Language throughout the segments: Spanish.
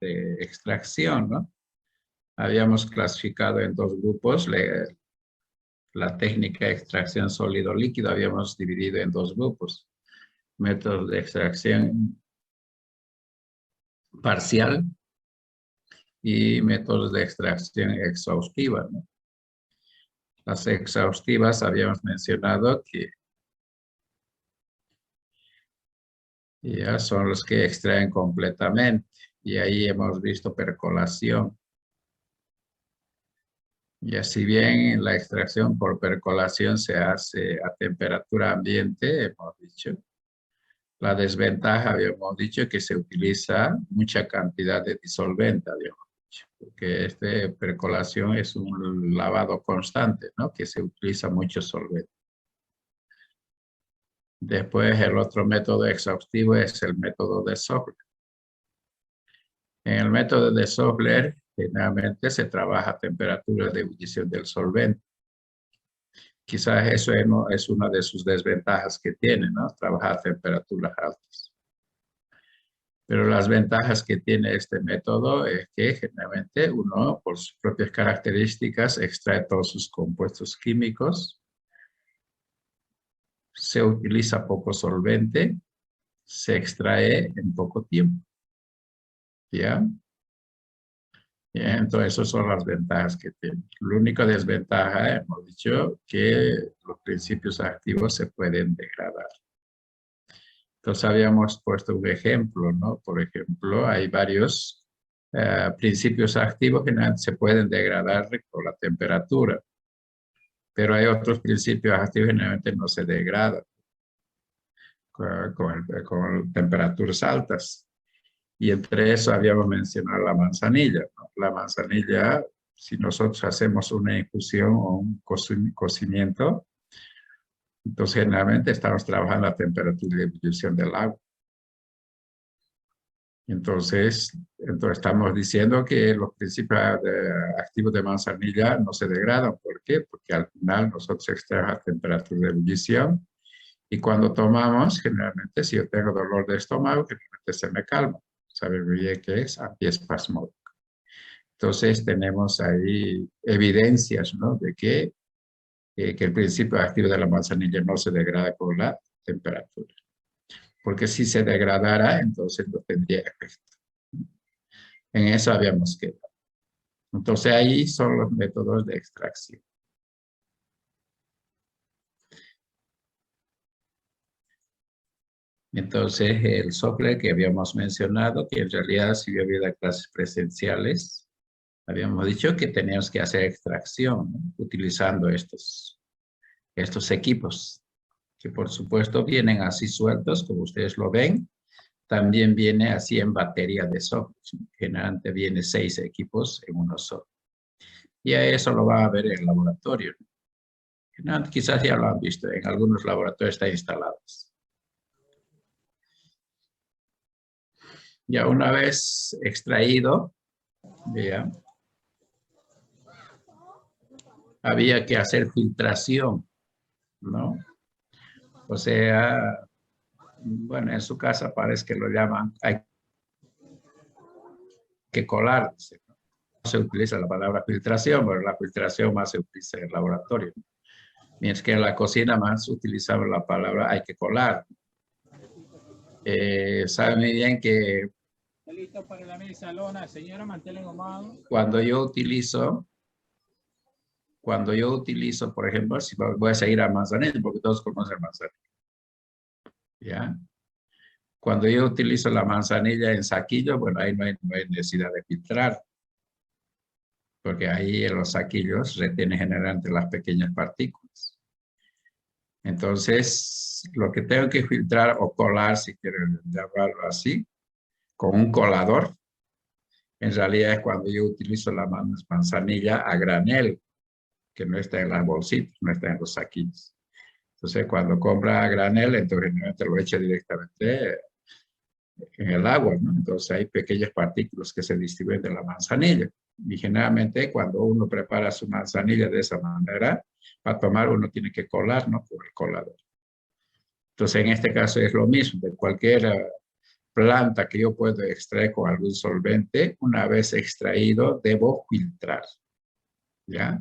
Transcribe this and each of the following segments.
de extracción, ¿no? Habíamos clasificado en dos grupos la técnica de extracción sólido-líquido, habíamos dividido en dos grupos. Métodos de extracción parcial y métodos de extracción exhaustiva, ¿no? Las exhaustivas habíamos mencionado que ya son los que extraen completamente. Y ahí hemos visto percolación. Y así bien la extracción por percolación se hace a temperatura ambiente, hemos dicho. La desventaja, habíamos dicho, que se utiliza mucha cantidad de disolvente, habíamos dicho, porque percolación es un lavado constante, ¿no? Que se utiliza mucho solvente. Después, el otro método exhaustivo es el método de Sofler. En el método de Sofler, generalmente se trabaja a temperatura de ebullición del solvente. Quizás eso es una de sus desventajas que tiene, ¿no? Trabajar a temperaturas altas. Pero las ventajas que tiene este método es que generalmente uno, por sus propias características, extrae todos sus compuestos químicos, se utiliza poco solvente, se extrae en poco tiempo. ¿Ya? Entonces, esas son las ventajas que tiene. La única desventaja, hemos dicho, que los principios activos se pueden degradar. Entonces, habíamos puesto un ejemplo, ¿no? Por ejemplo, hay varios principios activos que no se pueden degradar por la temperatura, pero hay otros principios activos que generalmente no se degradan con temperaturas altas. Y entre eso habíamos mencionado la manzanilla, ¿no? La manzanilla, si nosotros hacemos una infusión o un cocimiento, entonces generalmente estamos trabajando a temperatura de ebullición del agua. Entonces estamos diciendo que los principios activos de manzanilla no se degradan. ¿Por qué? Porque al final nosotros extraemos a temperatura de ebullición y cuando tomamos, generalmente si yo tengo dolor de estómago, generalmente se me calma. Sabe bien que es antiespasmódico. Entonces tenemos ahí evidencias, ¿no? De que el principio activo de la manzanilla no se degrada con la temperatura. Porque si se degradara, entonces no tendría efecto. En eso habíamos quedado. Entonces ahí son los métodos de extracción. Entonces el Sofler que habíamos mencionado, que en realidad si hubiera habido clases presenciales, habíamos dicho que teníamos que hacer extracción, ¿no? Utilizando estos equipos, que por supuesto vienen así sueltos, como ustedes lo ven. También viene así en batería de software. Generalmente viene 6 equipos en uno solo. Y a eso lo van a ver en el laboratorio. Quizás ya lo han visto, en algunos laboratorios está instalados. Ya una vez extraído, ya, había que hacer filtración, ¿no? O sea, bueno, en su casa parece que lo llaman, hay que colar. No se utiliza la palabra filtración, pero la filtración más se utiliza en el laboratorio. Mientras que en la cocina más utilizamos la palabra hay que colar. Saben muy bien que listo para la mesa, Lona, señora, manténlo engomado. Cuando yo utilizo, por ejemplo, si voy a seguir a manzanilla, porque todos conocen manzanilla, ¿ya? Cuando yo utilizo la manzanilla en saquillo, bueno, ahí no hay necesidad de filtrar, porque ahí en los saquillos retiene generalmente las pequeñas partículas. Entonces, lo que tengo que filtrar o colar, si quieren llamarlo así, con un colador, en realidad es cuando yo utilizo la manzanilla a granel, que no está en las bolsitas, no está en los saquillos. Entonces, cuando compra a granel, entonces generalmente lo echa directamente en el agua, ¿no? Entonces hay pequeñas partículas que se distribuyen de la manzanilla. Y generalmente cuando uno prepara su manzanilla de esa manera, para tomar uno tiene que colar, ¿no? Por el colador. Entonces en este caso es lo mismo, de cualquier planta que yo puedo extraer con algún solvente, una vez extraído, debo filtrar, ¿ya?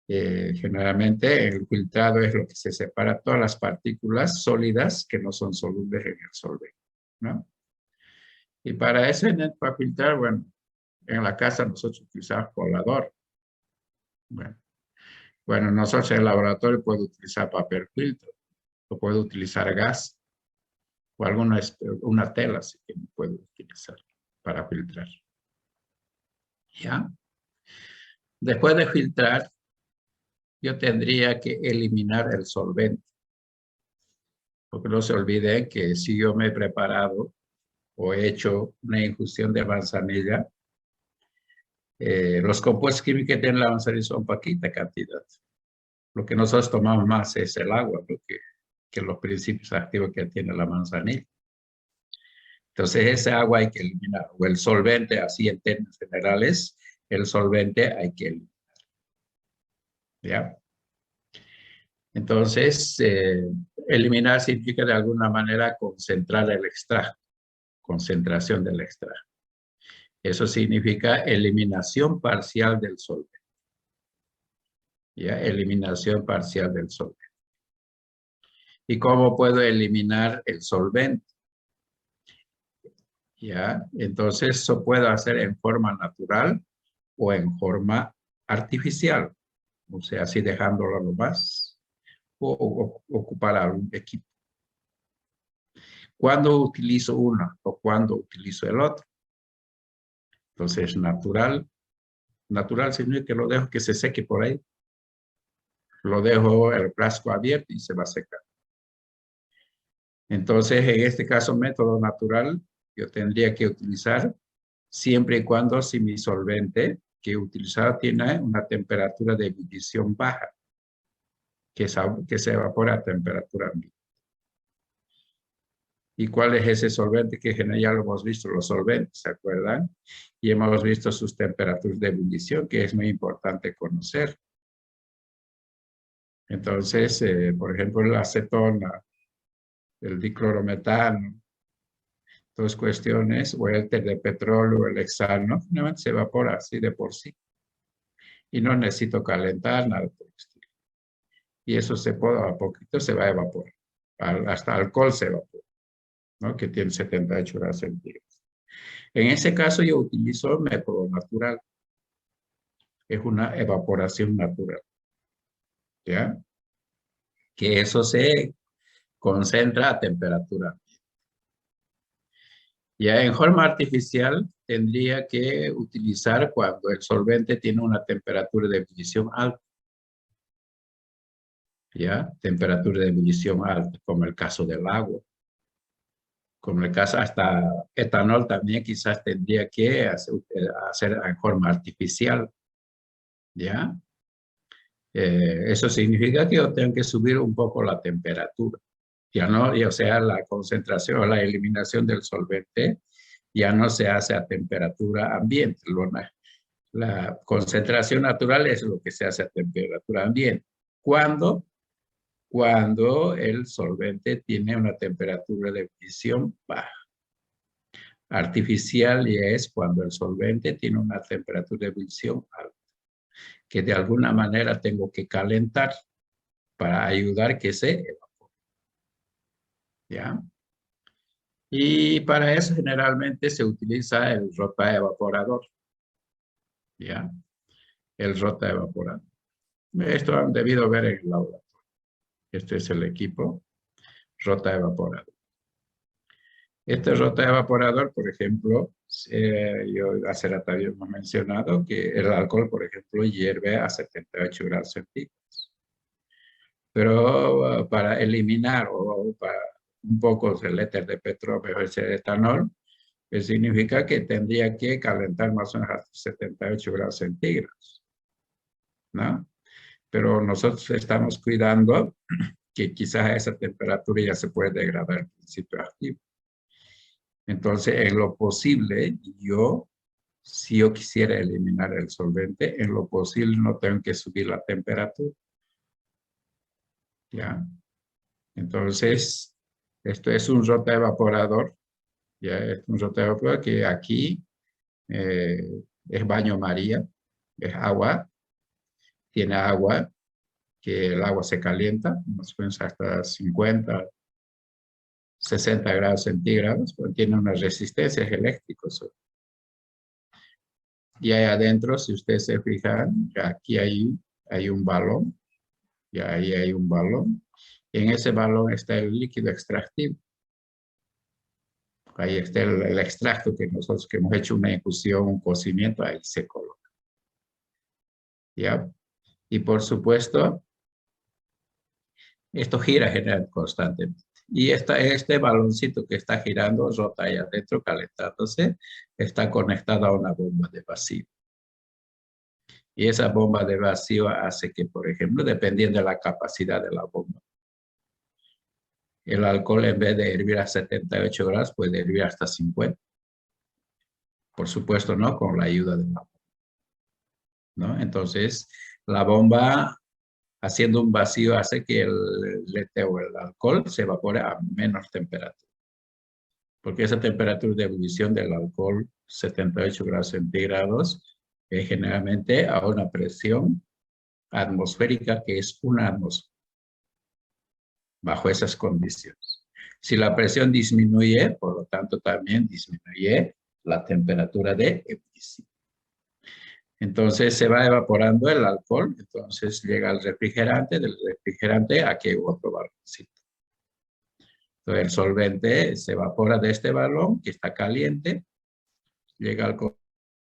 Generalmente el filtrado es lo que se separa todas las partículas sólidas que no son solubles en el solvente, ¿no? Y para eso, para filtrar, bueno, en la casa nosotros utilizamos colador. Bueno, nosotros en el laboratorio puedo utilizar papel filtro, o puedo utilizar gas, o una tela, así que puedo utilizar para filtrar. ¿Ya? Después de filtrar, yo tendría que eliminar el solvente. Porque no se olvide que si yo me he preparado o he hecho una infusión de manzanilla, los compuestos químicos que tiene la manzanilla son poquita cantidad. Lo que nosotros tomamos más es el agua, que los principios activos que tiene la manzanilla. Entonces, ese agua hay que eliminar, o el solvente, así en términos generales, el solvente hay que eliminar. ¿Ya? Entonces, eliminar significa de alguna manera concentrar el extracto, concentración del extracto. Eso significa eliminación parcial del solvente. ¿Ya? Eliminación parcial del solvente. ¿Y cómo puedo eliminar el solvente? ¿Ya? Entonces, eso puedo hacer en forma natural o en forma artificial. O sea, así dejándolo nomás, o ocupar algún equipo. ¿Cuándo utilizo uno o cuándo utilizo el otro? Entonces, natural. Natural significa que lo dejo que se seque por ahí. Lo dejo el frasco abierto y se va a secar. Entonces, en este caso, método natural, yo tendría que utilizar siempre y cuando si mi solvente que he utilizado tiene una temperatura de ebullición baja, que se evapora a temperatura ambiente. ¿Y cuál es ese solvente? Que ya lo hemos visto, los solventes, ¿se acuerdan? Y hemos visto sus temperaturas de ebullición, que es muy importante conocer. Entonces, por ejemplo, la acetona, el diclorometano, todas cuestiones, o el éter de petróleo, el hexano, finalmente se evapora así de por sí. Y no necesito calentar nada por el estilo. Y eso a poquito se va a evaporar. Hasta alcohol se evapora, ¿no? Que tiene 78 grados centígrados. En ese caso yo utilizo el método natural. Es una evaporación natural. ¿Ya? Que eso se concentra a temperatura ambiente. Ya en forma artificial tendría que utilizar cuando el solvente tiene una temperatura de ebullición alta. ¿Ya? Temperatura de ebullición alta, como el caso del agua. Como el caso hasta etanol también quizás tendría que hacer en forma artificial. ¿Ya? Eso significa que yo tengo que subir un poco la temperatura. Ya no, o sea, la concentración o la eliminación del solvente ya no se hace a temperatura ambiente. La concentración natural es lo que se hace a temperatura ambiente. ¿Cuándo? Cuando el solvente tiene una temperatura de ebullición baja. Artificial ya es cuando el solvente tiene una temperatura de ebullición alta, que de alguna manera tengo que calentar para ayudar que se evapore. ¿Ya? Y para eso generalmente se utiliza el rotaevaporador. ¿Ya? El rotaevaporador. Esto han debido ver en el laboratorio. Este es el equipo rotaevaporador. Este rotaevaporador, por ejemplo, yo hace rato habíamos mencionado que el alcohol, por ejemplo, hierve a 78 grados centígrados. Pero para eliminar o para un poco el éter de petróleo, ese etanol, significa que tendría que calentar más o menos a 78 grados centígrados, ¿no? Pero nosotros estamos cuidando que quizás a esa temperatura ya se puede degradar el principio activo. Entonces, en lo posible, si yo quisiera eliminar el solvente, en lo posible no tengo que subir la temperatura. ¿Ya? Entonces, esto es un rotaevaporador, Ya es un rotaevapor que aquí es baño María, es agua, tiene agua, que el agua se calienta, más o menos hasta 50, 60 grados centígrados, pero tiene unas resistencias eléctricas. Y ahí adentro, si ustedes se fijan, aquí hay un balón, y ahí hay un balón, y en ese balón está el líquido extractivo. Ahí está el extracto que nosotros que hemos hecho una infusión, un cocimiento, ahí se coloca. ¿Ya? Y por supuesto, esto gira constantemente. Y este baloncito que está girando, rota ahí adentro, calentándose, está conectado a una bomba de vacío. Y esa bomba de vacío hace que, por ejemplo, dependiendo de la capacidad de la bomba, el alcohol en vez de hervir a 78 grados puede hervir hasta 50. Por supuesto, ¿no? Con la ayuda de la bomba, ¿no? Entonces, la bomba haciendo un vacío hace que el lete o el alcohol se evapore a menor temperatura. Porque esa temperatura de ebullición del alcohol, 78 grados centígrados, es generalmente a una presión atmosférica que es una atmósfera. Bajo esas condiciones. Si la presión disminuye, por lo tanto también disminuye la temperatura de ebullición. Entonces se va evaporando el alcohol, entonces llega al refrigerante, del refrigerante aquí hay otro baloncito. Entonces el solvente se evapora de este balón que está caliente, llega al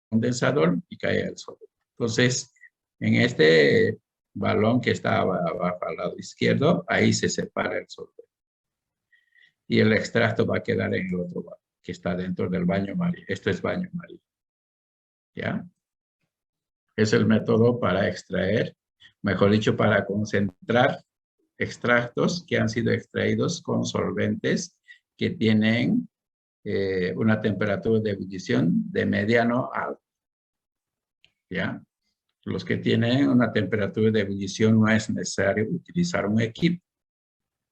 condensador y cae al solvente. Entonces en este balón que está abajo al lado izquierdo, ahí se separa el solvente. Y el extracto va a quedar en el otro balón, que está dentro del baño María. Esto es baño María. ¿Ya? Es el método para extraer, mejor dicho, para concentrar extractos que han sido extraídos con solventes que tienen una temperatura de ebullición de mediano a alto. ¿Ya? Los que tienen una temperatura de ebullición no es necesario utilizar un equipo.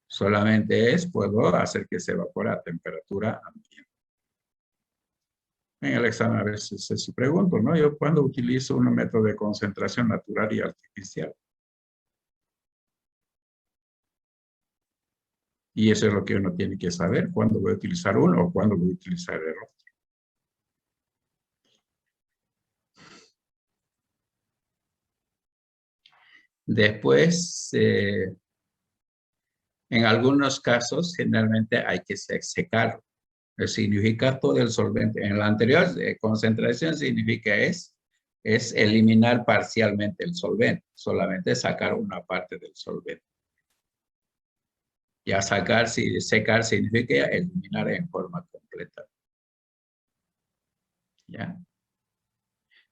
Solamente puedo hacer que se evapore a temperatura ambiente. En el examen a veces se pregunto, ¿no? Yo cuando utilizo un método de concentración natural y artificial. Y eso es lo que uno tiene que saber, cuándo voy a utilizar uno o cuándo voy a utilizar el otro. Después, en algunos casos, generalmente hay que secarlo. Significa todo el solvente. En la anterior, concentración significa es eliminar parcialmente el solvente, solamente sacar una parte del solvente. Ya secar significa eliminar en forma completa. ¿Ya?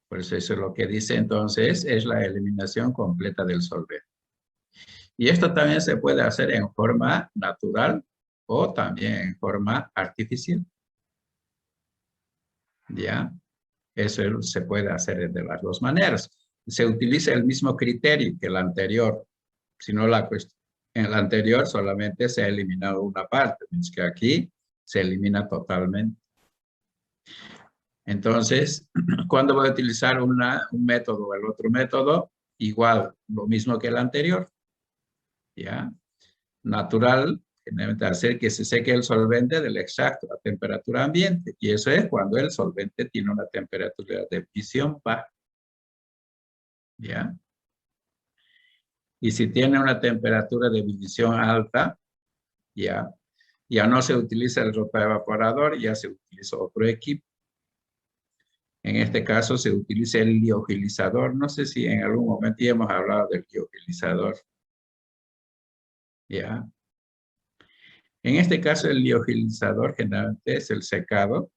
Por eso es lo que dice entonces, es la eliminación completa del solvente. Y esto también se puede hacer en forma natural o también en forma artificial. ¿Ya? Eso se puede hacer de las dos maneras. Se utiliza el mismo criterio que el anterior, sino en el anterior solamente se ha eliminado una parte, mientras que aquí se elimina totalmente. Entonces, ¿cuándo voy a utilizar un método o el otro método? Igual, lo mismo que el anterior. ¿Ya? Natural, generalmente hacer que se seque el solvente del extracto a temperatura ambiente. Y eso es cuando el solvente tiene una temperatura de ebullición baja. ¿Ya? Y si tiene una temperatura de ebullición alta, ya no se utiliza el rotaevaporador, ya se utiliza otro equipo. En este caso se utiliza el liofilizador. No sé si en algún momento ya hemos hablado del liofilizador. ¿Ya? En este caso el liofilizador generalmente es el secado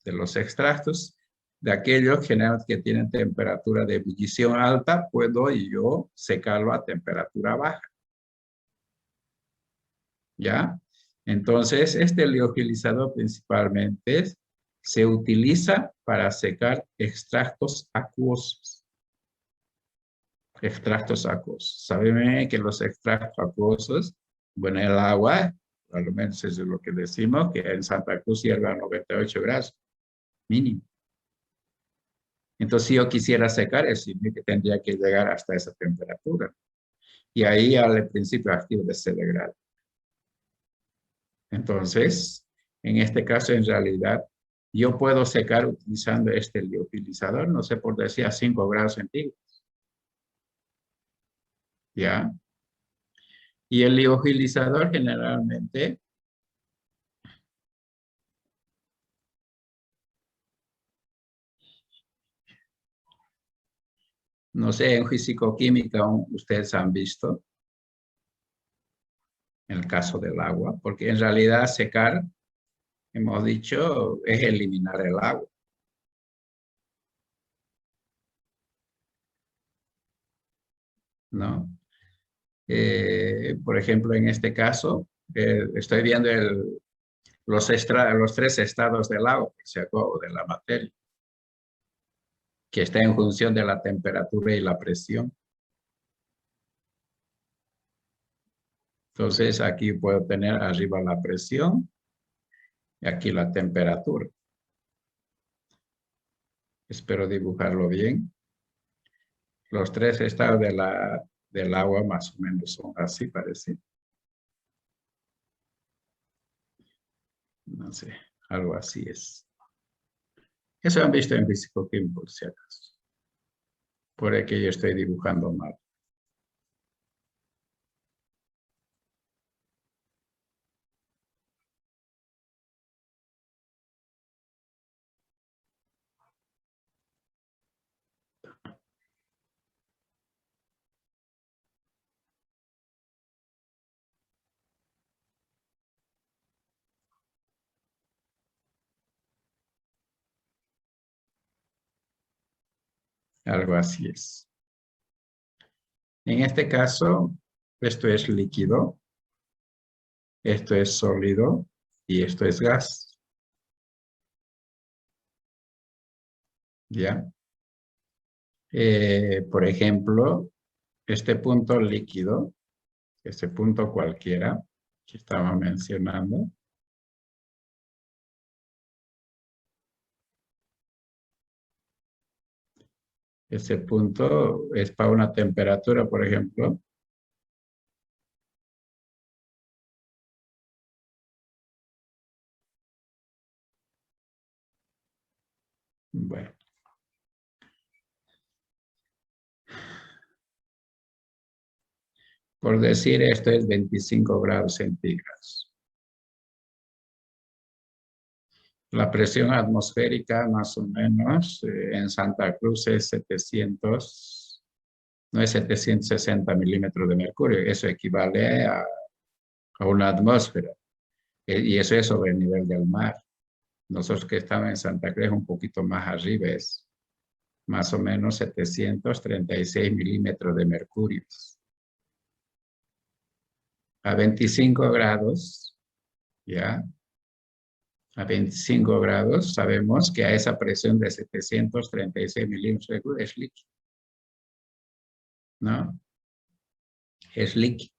de los extractos. De aquellos generalmente que tienen temperatura de ebullición alta, puedo yo secarlo a temperatura baja. ¿Ya? Entonces, este liofilizador principalmente se utiliza para secar extractos acuosos. Extractos acuosos. Saben que los extractos acuosos, bueno, el agua Al menos eso es lo que decimos, que en Santa Cruz hierve a 98 grados mínimo. Entonces, si yo quisiera secar, es decir, que tendría que llegar hasta esa temperatura. Y ahí al principio activo se degrada. Entonces, en este caso, en realidad, yo puedo secar utilizando este liofilizador, no sé, por decir a 5 grados centígrados. ¿Ya? Y el liofilizador generalmente no sé, en físico-química ustedes han visto el caso del agua, porque en realidad secar, hemos dicho, es eliminar el agua. ¿No? Por ejemplo, en este caso, estoy viendo los 3 estados del agua, o de la materia, que está en función de la temperatura y la presión. Entonces, aquí puedo tener arriba la presión y aquí la temperatura. Espero dibujarlo bien. Los 3 estados del agua más o menos son así, parece. No sé, algo así es. Eso han visto en físico-químico, por si acaso. Por ahí que yo estoy dibujando mal. Algo así es. En este caso, esto es líquido, esto es sólido y esto es gas. ¿Ya? Por ejemplo, este punto líquido, este punto cualquiera que estaba mencionando, ese punto es para una temperatura, por ejemplo, bueno, por decir esto es 25 grados centígrados. La presión atmosférica más o menos en Santa Cruz es 700, no es 760 milímetros de mercurio, eso equivale a una atmósfera y eso es sobre el nivel del mar. Nosotros que estamos en Santa Cruz un poquito más arriba es más o menos 736 milímetros de mercurio. A 25 grados, ¿ya? A 25 grados sabemos que a esa presión de 736 milímetros de mercurio es líquido, ¿no? Es líquido.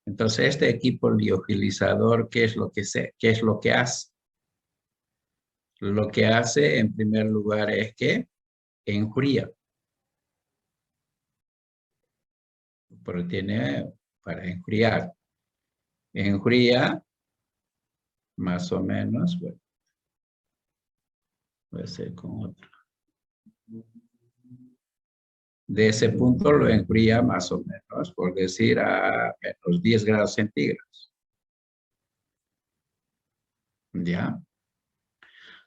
Entonces, este equipo liofilizador, ¿qué es lo que hace? Lo que hace, en primer lugar, es que enfría. Pero tiene para enfriar. Enfría, más o menos, bueno, puede ser con otro. De ese punto lo enfría más o menos, por decir, a menos 10 grados centígrados. ¿Ya?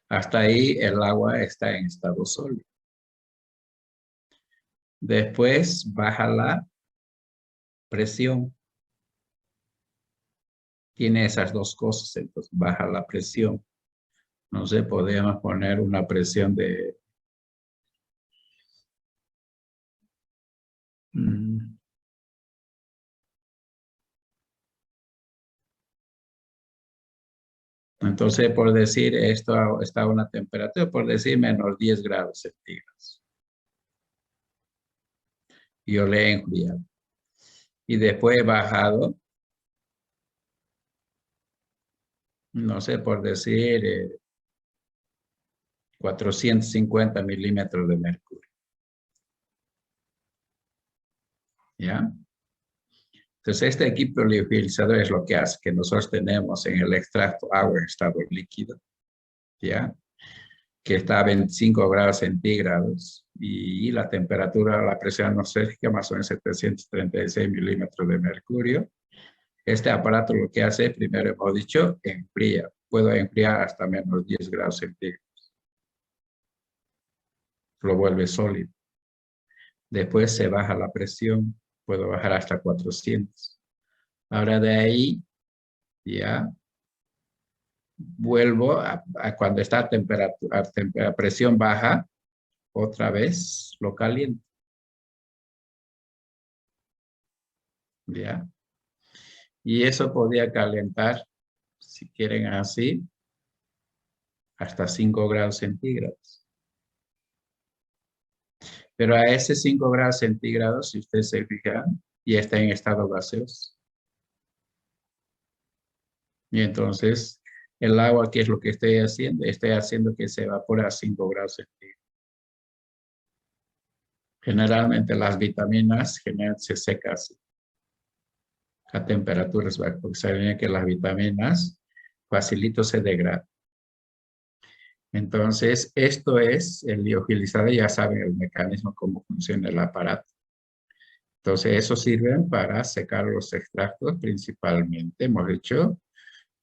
Hasta ahí el agua está en estado sólido. Después baja la presión. Tiene esas dos cosas, entonces baja la presión. No sé, podemos poner una presión de... Entonces, por decir, esto está a una temperatura, por decir, menos 10 grados centígrados. Yo le he enfriado. Y después he bajado no sé, por decir 450 milímetros de mercurio. ¿Ya? Entonces, este equipo liofilizador es lo que hace, que nosotros tenemos en el extracto agua en estado líquido, ¿ya? Que está a 25 grados centígrados y la temperatura, la presión atmosférica más o menos 736 milímetros de mercurio. Este aparato lo que hace, primero hemos dicho, enfría. Puedo enfriar hasta menos 10 grados centígrados. Lo vuelve sólido. Después se baja la presión, puedo bajar hasta 400. Ahora de ahí ya vuelvo a cuando está a presión baja, otra vez lo caliento. ¿Ya? Y eso podía calentar, si quieren así, hasta 5 grados centígrados. Pero a ese 5 grados centígrados, si ustedes se fijan, ya está en estado gaseoso. Y entonces, el agua, ¿qué es lo que estoy haciendo? Estoy haciendo que se evapore a 5 grados centígrados. Generalmente las vitaminas se secan así, a temperaturas bajas, porque saben que las vitaminas facilito se degradan. Entonces, esto es el liofilizador, ya saben el mecanismo, cómo funciona el aparato. Entonces, eso sirve para secar los extractos principalmente, hemos dicho,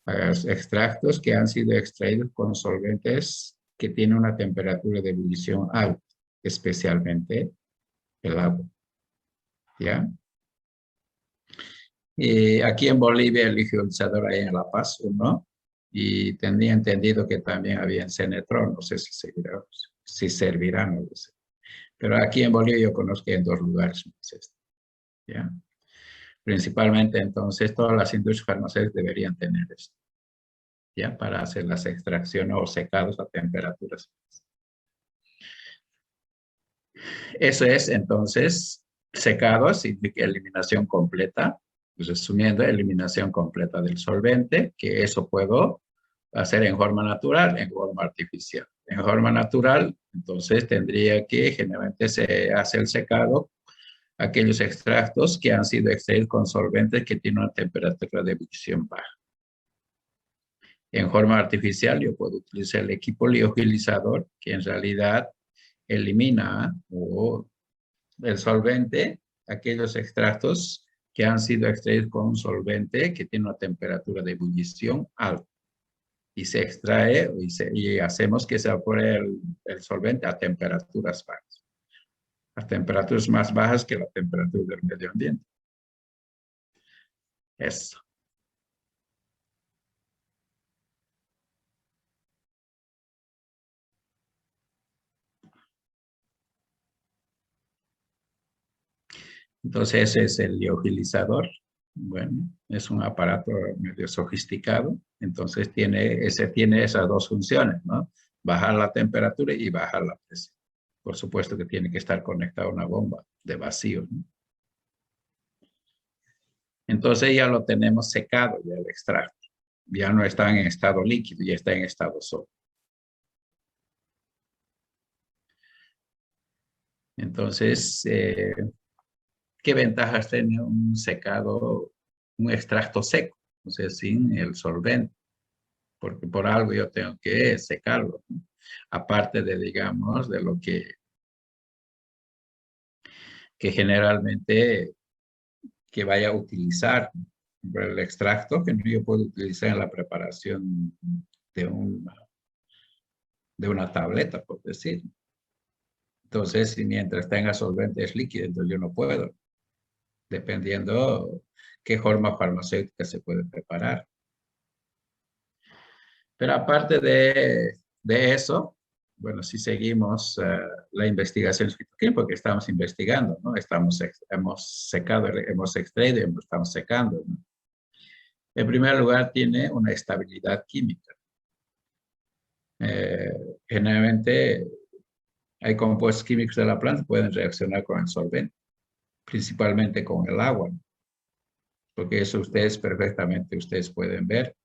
extractos que han sido extraídos con solventes que tienen una temperatura de ebullición alta, especialmente el agua. ¿Ya? Aquí en Bolivia el liofilizador hay en La Paz, ¿no? Y tenía entendido que también había en Senetron, no sé si seguirá, si servirá, no lo sé. Pero aquí en Bolivia yo conozco en 2 lugares, ¿ya? Principalmente, entonces, todas las industrias farmacéuticas deberían tener esto, ¿ya? Para hacer las extracciones o secados a temperaturas. Eso es, entonces, secado significa eliminación completa. Pues resumiendo, eliminación completa del solvente, que eso puedo hacer en forma natural, en forma artificial. En forma natural, entonces tendría que, generalmente se hace el secado, aquellos extractos que han sido extraídos con solventes que tienen una temperatura de ebullición baja. En forma artificial, yo puedo utilizar el equipo liofilizador, que en realidad elimina o el solvente, aquellos extractos que han sido extraídos con un solvente que tiene una temperatura de ebullición alta. Y se extrae y hacemos que se evapore el solvente a temperaturas bajas. A temperaturas más bajas que la temperatura del medio ambiente. Eso. Entonces ese es el liofilizador. Bueno, es un aparato medio sofisticado. Entonces tiene esas 2 funciones, ¿no? Bajar la temperatura y bajar la presión. Por supuesto que tiene que estar conectado a una bomba de vacío, ¿no? Entonces ya lo tenemos secado, ya el extracto. Ya no está en estado líquido, ya está en estado sólido. Entonces, ¿qué ventajas tiene un secado, un extracto seco? O sea, sin el solvente, porque por algo yo tengo que secarlo, ¿no? Aparte de, digamos, de lo que generalmente que vaya a utilizar el extracto, que yo puedo utilizar en la preparación de una tableta, por decir. Entonces, si mientras tenga solventes líquidos, entonces yo no puedo, dependiendo qué forma farmacéutica se puede preparar. Pero aparte de eso, bueno, si seguimos la investigación, porque estamos investigando, ¿no? Hemos secado, hemos extraído y estamos secando, ¿no? En primer lugar, tiene una estabilidad química. Eh, Generalmente hay compuestos químicos de la planta que pueden reaccionar con el solvente, principalmente con el agua, ¿no? Porque eso ustedes perfectamente pueden ver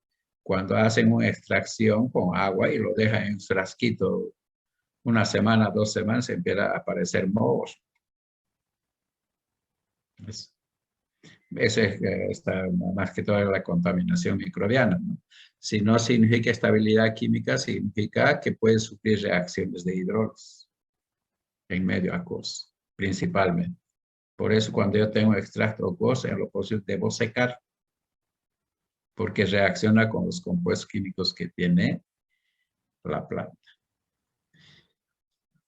cuando hacen una extracción con agua y lo dejan en un frasquito una semana, 2 semanas, empieza a aparecer mohos. Eso está más que todo la contaminación microbiana, ¿no? Si no significa estabilidad química, significa que puede sufrir reacciones de hidrólisis en medio acuoso, principalmente. Por eso cuando yo tengo extracto acuoso, en lo posible debo secar, porque reacciona con los compuestos químicos que tiene la planta.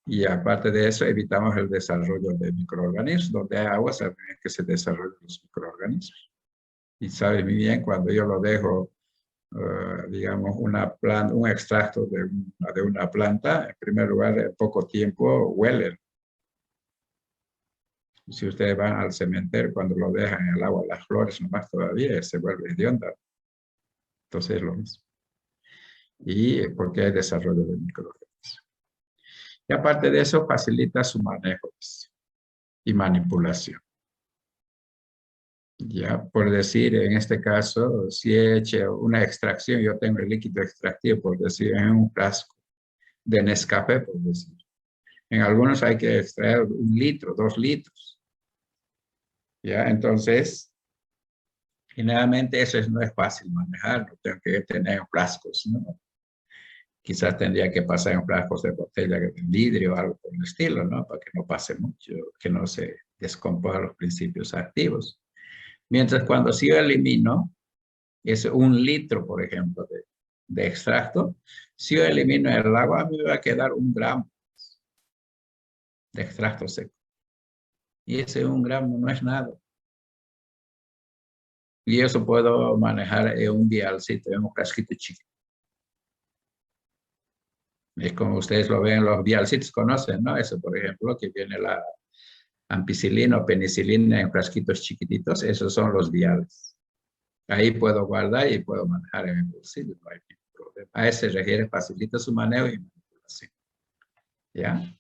Y aparte de eso, evitamos el desarrollo de microorganismos. Donde hay agua, saben que se desarrollan los microorganismos. Y sabe muy bien cuando yo lo dejo, digamos, un extracto de una planta, en primer lugar, en poco tiempo huele. Si ustedes van al cementerio, cuando lo dejan en el agua, las flores nomás todavía se vuelve hedionda. Entonces es lo mismo. Y porque hay desarrollo de microorganismos. Y aparte de eso, facilita su manejo y manipulación. Ya, por decir, en este caso, si he hecho una extracción, yo tengo el líquido extractivo, por decir, en un frasco de Nescafé, por decir. En algunos hay que extraer 1 litro, 2 litros. Ya, entonces, generalmente eso no es fácil manejar, no tengo que tener frascos, ¿no? Quizás tendría que pasar en frascos de botella de vidrio o algo por el estilo, ¿no? Para que no pase mucho, que no se descompongan los principios activos. Mientras cuando si yo elimino, es 1 litro, por ejemplo, de extracto, si yo elimino el agua, a mí me va a quedar 1 gramo de extracto seco. Y ese 1 gramo no es nada. Y eso puedo manejar en un vialcito, en un frasquito chiquito. Es como ustedes lo ven, los vialcitos conocen, ¿no? Eso, por ejemplo, que viene la ampicilina o penicilina en frasquitos chiquititos, esos son los viales. Ahí puedo guardar y puedo manejar en el bolsillo, no hay ningún problema. A ese se refiere, facilita su manejo y manipulación. ¿Ya?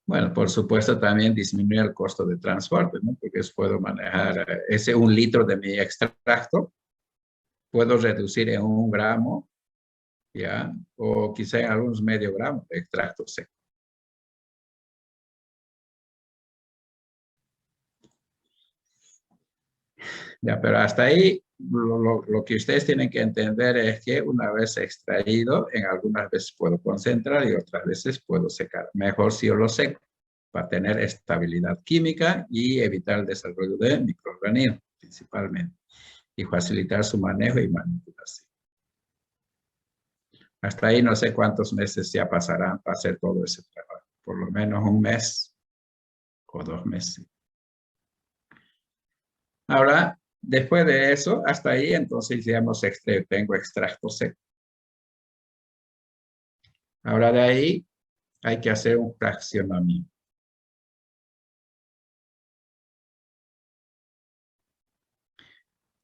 Bueno, por supuesto también disminuye el costo de transporte, ¿no? Porque puedo manejar ese 1 litro de mi extracto, puedo reducir en 1 gramo, ¿ya? O quizá en algunos medio gramo de extracto seco. Ya, pero hasta ahí lo que ustedes tienen que entender es que una vez extraído, en algunas veces puedo concentrar y otras veces puedo secar. Mejor si yo lo seco para tener estabilidad química y evitar el desarrollo de microorganismos principalmente y facilitar su manejo y manipulación. Hasta ahí no sé cuántos meses ya pasarán para hacer todo ese trabajo. Por lo menos 1 mes o 2 meses. Ahora, después de eso, hasta ahí, entonces ya tengo extracto seco. Ahora de ahí hay que hacer un fraccionamiento.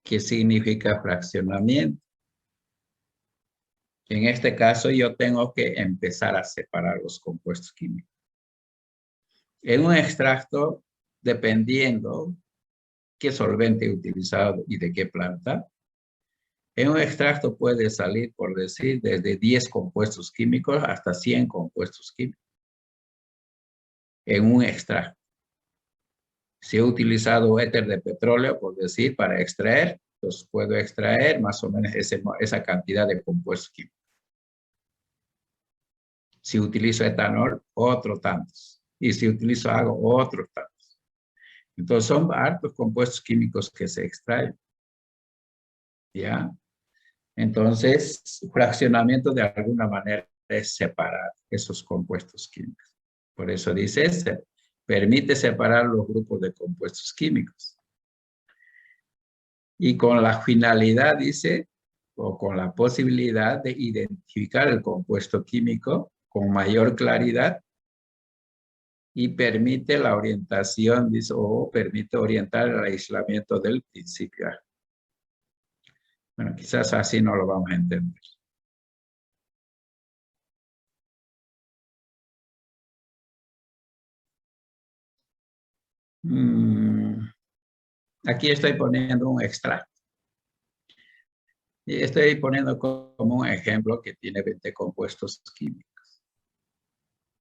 ¿Qué significa fraccionamiento? En este caso yo tengo que empezar a separar los compuestos químicos. En un extracto, dependiendo qué solvente he utilizado y de qué planta, en un extracto puede salir, por decir, desde 10 compuestos químicos hasta 100 compuestos químicos. En un extracto. Si he utilizado éter de petróleo, por decir, para extraer, entonces puedo extraer más o menos esa cantidad de compuestos químicos. Si utilizo etanol, otros tantos. Y si utilizo agua, otros tantos. Entonces son hartos compuestos químicos que se extraen. ¿Ya? Entonces, fraccionamiento de alguna manera es separar esos compuestos químicos. Por eso dice, permite separar los grupos de compuestos químicos. Y con la finalidad, dice, o con la posibilidad de identificar el compuesto químico con mayor claridad y permite la orientación, dice, o permite orientar el aislamiento del principio. Bueno, quizás así no lo vamos a entender. Aquí estoy poniendo un extracto. Y estoy poniendo como un ejemplo que tiene 20 compuestos químicos.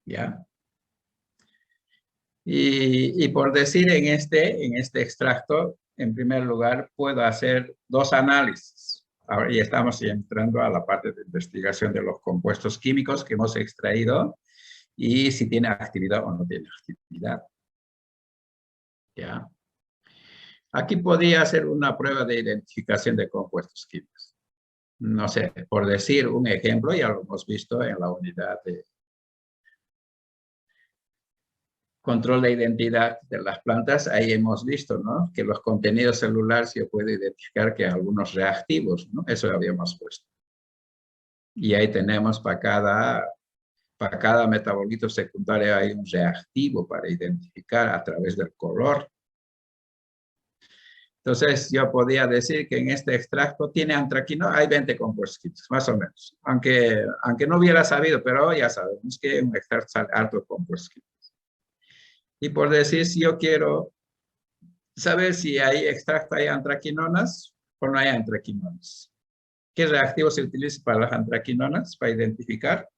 ¿Ya? Y por decir en este extracto, en primer lugar, puedo hacer dos análisis. Ahora ya estamos entrando a la parte de investigación de los compuestos químicos que hemos extraído y si tiene actividad o no tiene actividad. ¿Ya? Aquí podría hacer una prueba de identificación de compuestos químicos. No sé, por decir un ejemplo, ya lo hemos visto en la unidad de control de identidad de las plantas, ahí hemos visto, ¿no? Que los contenidos celulares yo puedo identificar que algunos reactivos, ¿no? Eso habíamos puesto. Y ahí tenemos para cada metabolito secundario hay un reactivo para identificar a través del color. Entonces, yo podía decir que en este extracto tiene antraquinona, hay 20 compuestos químicos, más o menos. Aunque no hubiera sabido, pero ya sabemos que un extracto alto de compuestos químicos. Y por decir, si yo quiero saber si hay extracto, hay antraquinonas o no hay antraquinonas. ¿Qué reactivo se utiliza para las antraquinonas, para identificar?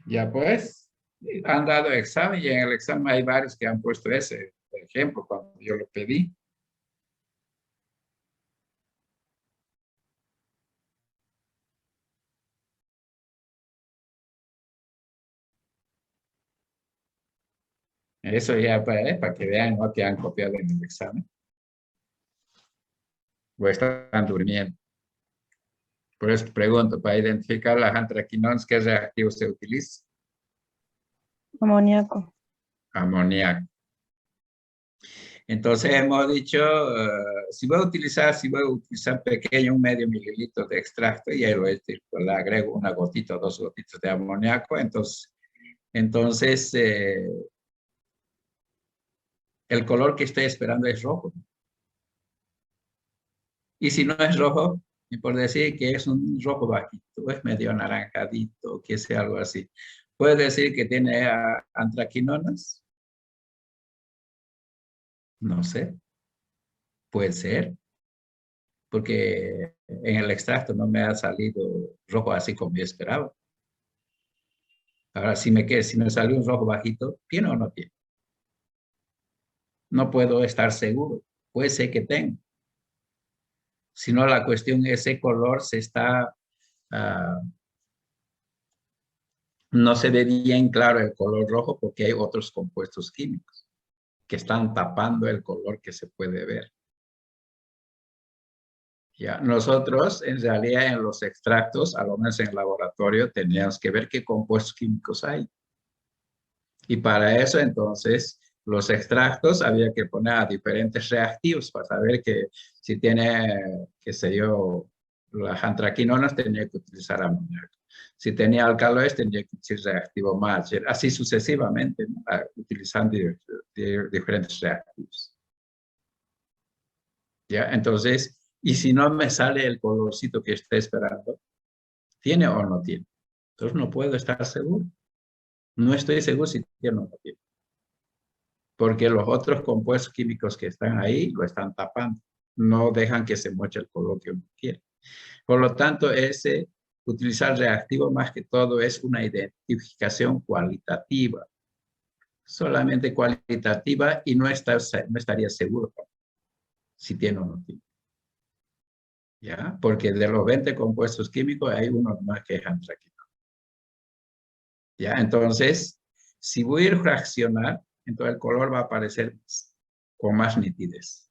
Ya pues, han dado examen y en el examen hay varios que han puesto ese ejemplo cuando yo lo pedí. Eso ya para que vean, ¿no? Que han copiado en el examen. O están durmiendo. Por eso pregunto, para identificar las antraquinonas, ¿qué reactivo se utiliza? Amoníaco. Amoníaco. Entonces hemos dicho, si voy a utilizar pequeño, un medio mililitro de extracto, y ahí le agrego una gotita o dos gotitas de amoníaco, entonces el color que estoy esperando es rojo. Y si no es rojo, y por decir que es un rojo bajito, es medio anaranjadito, que sea algo así. ¿Puede decir que tiene antraquinonas? No sé, puede ser, porque en el extracto no me ha salido rojo así como yo esperaba. Ahora, si me salió un rojo bajito, ¿tiene o no tiene? No puedo estar seguro. Puede ser que tenga. Si no, la cuestión es ese color no se ve bien claro el color rojo porque hay otros compuestos químicos que están tapando el color que se puede ver. Ya, nosotros en realidad en los extractos, a lo menos en el laboratorio, teníamos que ver qué compuestos químicos hay. Y para eso entonces los extractos había que poner a diferentes reactivos para saber que si tiene, qué sé yo, las antraquinonas tenía que utilizar amoníaco. Si tenía alcaloides tenía que utilizar reactivo Marcher, así sucesivamente, ¿no? Utilizando diferentes reactivos. ¿Ya? Entonces, y si no me sale el colorcito que estoy esperando, ¿tiene o no tiene? Entonces no puedo estar seguro. No estoy seguro si tiene o no tiene. Porque los otros compuestos químicos que están ahí lo están tapando. No dejan que se muestre el color que uno quiere. Por lo tanto, utilizar reactivo más que todo es una identificación cualitativa. Solamente cualitativa y no estaría seguro si tiene o no tiene. ¿Ya? Porque de los 20 compuestos químicos hay uno más que es antraquinona. ¿Ya? Entonces, si voy a ir a fraccionar, entonces el color va a aparecer con más nitidez.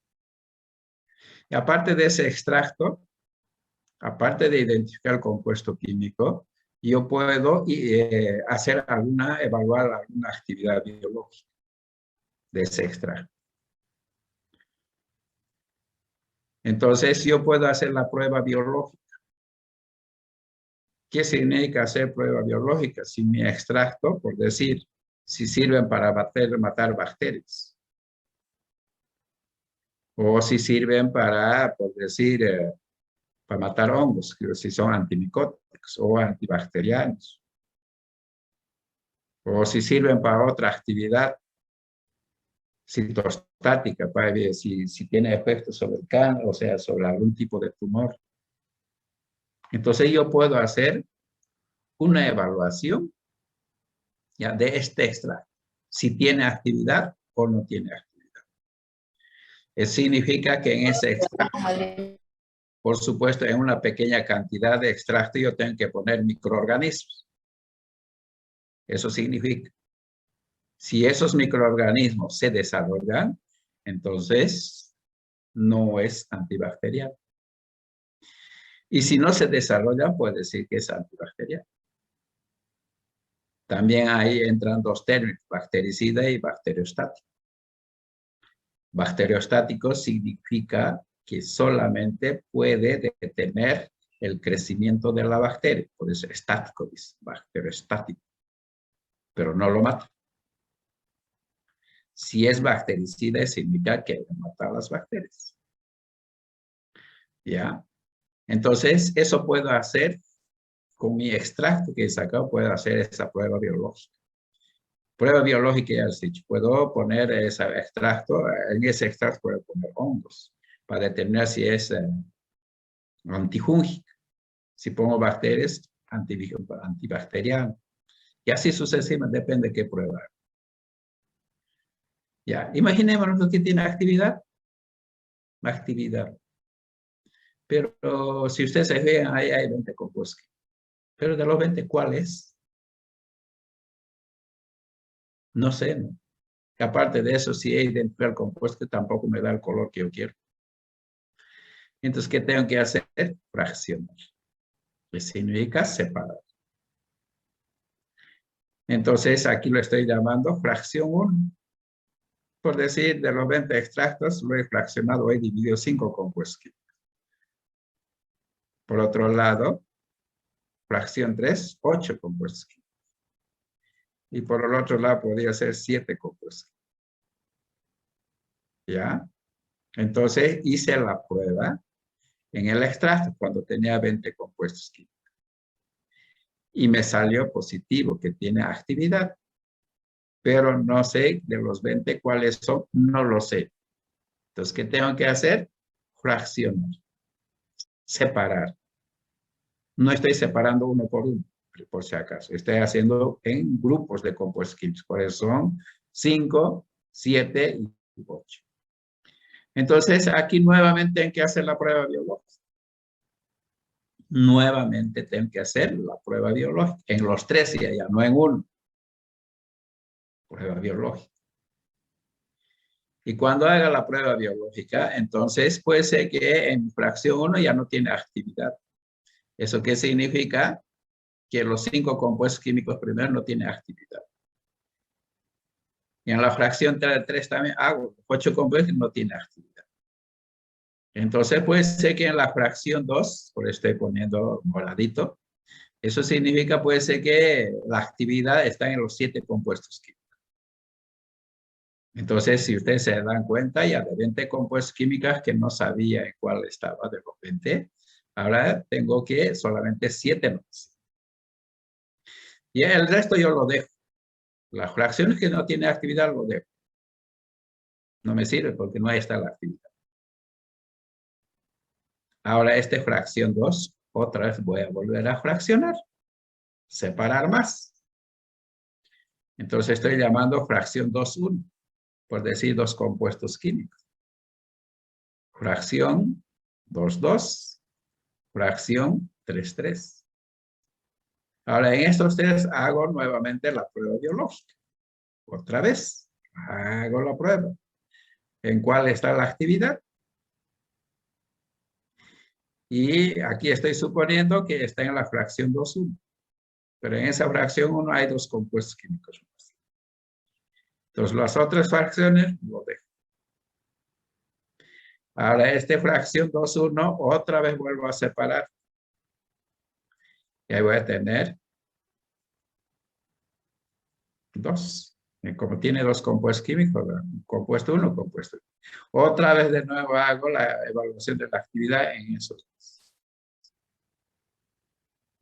Y aparte de ese extracto, aparte de identificar el compuesto químico, yo puedo evaluar alguna actividad biológica de ese extracto. Entonces, yo puedo hacer la prueba biológica. ¿Qué significa hacer prueba biológica? Si mi extracto, por decir, si sirven para matar bacterias. O si sirven para, por decir, para matar hongos, si son antimicóticos o antibacterianos. O si sirven para otra actividad citostática, para ver si tiene efectos sobre el cáncer, o sea, sobre algún tipo de tumor. Entonces yo puedo hacer una evaluación ya de este extracto, si tiene actividad o no tiene actividad. Eso significa que en ese extracto, por supuesto, en una pequeña cantidad de extracto yo tengo que poner microorganismos. Eso significa, si esos microorganismos se desarrollan, entonces no es antibacterial. Y si no se desarrollan, puede decir que es antibacterial. También ahí entran dos términos, bactericida y bacteriostático. Bacteriostático significa que solamente puede detener el crecimiento de la bacteria. Por eso estático dice, bacteriostático. Pero no lo mata. Si es bactericida, significa que hay que matar las bacterias. ¿Ya? Entonces, eso puedo hacer con mi extracto que he sacado, puedo hacer esa prueba biológica. Prueba biológica, ya les he dicho, puedo poner ese extracto, en ese extracto puedo poner hongos para determinar si es antijúngica. Si pongo bacterias, antibacteriano. Y así sucesivamente, depende de qué prueba. Ya, imaginémonos que tiene actividad. Pero si ustedes se fijan, ahí hay 20 compuestos. Pero de los 20, ¿cuál es? No sé, ¿no? Aparte de eso, si he identificado el compuesto, tampoco me da el color que yo quiero. Entonces, ¿qué tengo que hacer? Fraccionar. Que significa separar. Entonces, aquí lo estoy llamando fracción 1. Por decir, de los 20 extractos, lo he fraccionado, he dividido 5 compuestos. Por otro lado, fracción 3, 8 compuestos. Y por el otro lado, podría ser 7 compuestos. ¿Ya? Entonces, hice la prueba en el extracto cuando tenía 20 compuestos químicos. Y me salió positivo, que tiene actividad. Pero no sé de los 20 cuáles son, no lo sé. Entonces, ¿qué tengo que hacer? Fraccionar. Separar. No estoy separando uno por uno, por si acaso. Estoy haciendo en grupos de compuestos químicos. Por eso son 5, 7 y 8. Entonces, aquí nuevamente tengo que hacer la prueba biológica. Nuevamente tengo que hacer la prueba biológica. En los 3 ya, no en uno. Prueba biológica. Y cuando haga la prueba biológica, entonces puede ser que en fracción 1 ya no tiene actividad. ¿Eso qué significa? Que los 5 compuestos químicos primero no tienen actividad. Y en la fracción 3 también hago 8 compuestos no tienen actividad. Entonces puede ser que en la fracción 2, por eso estoy poniendo moradito, eso significa puede ser que la actividad está en los 7 compuestos químicos. Entonces, si ustedes se dan cuenta, ya de 20 compuestos químicos que no sabía en cuál estaba de los 20, ahora tengo que solamente 7 más. Y el resto yo lo dejo. Las fracciones que no tienen actividad lo dejo. No me sirve porque no está la actividad. Ahora esta fracción 2, otra vez voy a volver a fraccionar. Separar más. Entonces estoy llamando fracción 2,1. Por decir 2 compuestos químicos. Fracción 2,2. Fracción 3,3. Ahora, en estos 3 hago nuevamente la prueba biológica. Otra vez, hago la prueba. ¿En cuál está la actividad? Y aquí estoy suponiendo que está en la fracción 2,1. Pero en esa fracción 1 hay 2 compuestos químicos más. Entonces, las otras fracciones lo dejo. Ahora, esta fracción 2,1, otra vez vuelvo a separar. Y ahí voy a tener 2. Como tiene dos compuestos químicos, compuesto 1, compuesto 2. Otra vez de nuevo hago la evaluación de la actividad en esos dos.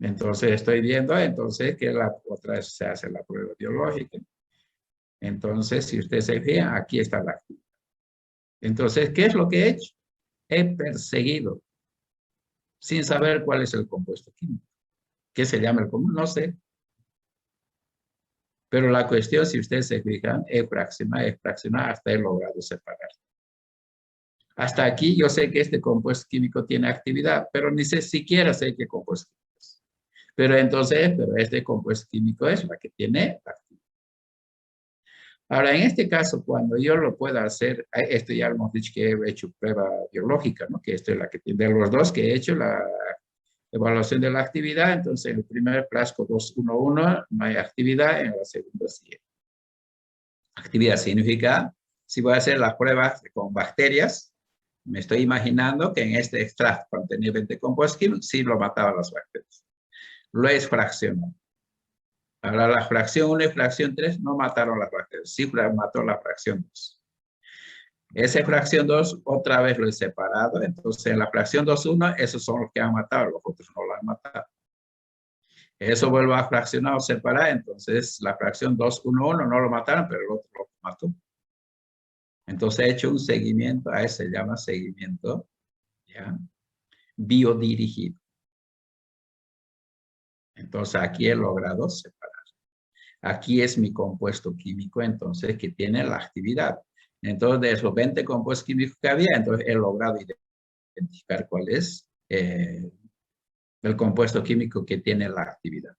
Entonces estoy viendo que otra vez se hace la prueba biológica. Entonces, si ustedes se fijan, aquí está la actividad. Entonces, ¿qué es lo que he hecho? He perseguido, sin saber cuál es el compuesto químico. ¿Qué se llama el compuesto? No sé. Pero la cuestión, si ustedes se fijan, he fraccionado hasta he logrado separar. Hasta aquí yo sé que este compuesto químico tiene actividad, pero ni siquiera sé qué compuesto químico es. Pero este compuesto químico es la que tiene actividad. Ahora, en este caso, cuando yo lo pueda hacer, esto ya hemos dicho que he hecho prueba biológica, ¿no? Que esto es la que tiene, de los dos que he hecho la evaluación de la actividad, entonces en el primer frasco 211 no hay actividad, en la segunda sí. Actividad significa, si voy a hacer las pruebas con bacterias, me estoy imaginando que en este extracto contenía 20 compuestos químicos, sí lo mataban las bacterias. Lo es fraccionado. Ahora la fracción 1 y fracción 3 no mataron las bacterias, sí mató la fracción 2. Esa fracción 2 otra vez lo he separado, entonces en la fracción 2,1 esos son los que han matado, los otros no lo han matado. Eso vuelvo a fraccionar o separar, entonces la fracción 2,1,1 no lo mataron, pero el otro lo mató. Entonces he hecho un seguimiento, a ese se llama seguimiento, ¿ya? Biodirigido. Entonces aquí he logrado separar. Aquí es mi compuesto químico, entonces, que tiene la actividad. Entonces, de esos 20 compuestos químicos que había, entonces he logrado identificar cuál es el compuesto químico que tiene la actividad.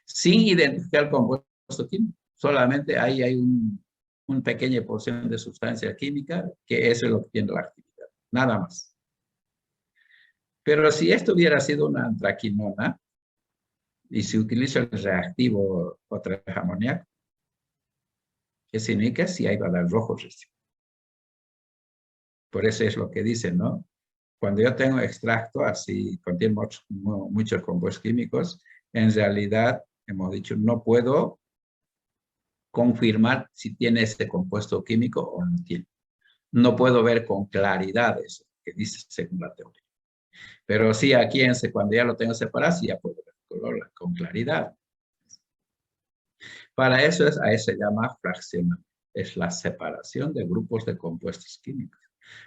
Sin identificar el compuesto químico, solamente ahí hay una pequeña porción de sustancia química que eso es lo que tiene la actividad, nada más. Pero si esto hubiera sido una antraquinona y se utiliza el reactivo otra vez amoníaco, ¿qué significa? Si hay valor rojo residual. Por eso es lo que dicen, ¿no? Cuando yo tengo extracto así, contiene muchos compuestos químicos, en realidad, hemos dicho, no puedo confirmar si tiene ese compuesto químico o no tiene. No puedo ver con claridad eso que dice según la teoría. Pero sí, aquí cuando ya lo tengo separado, sí ya puedo ver con claridad. Para eso a eso se llama fraccionamiento. Es la separación de grupos de compuestos químicos.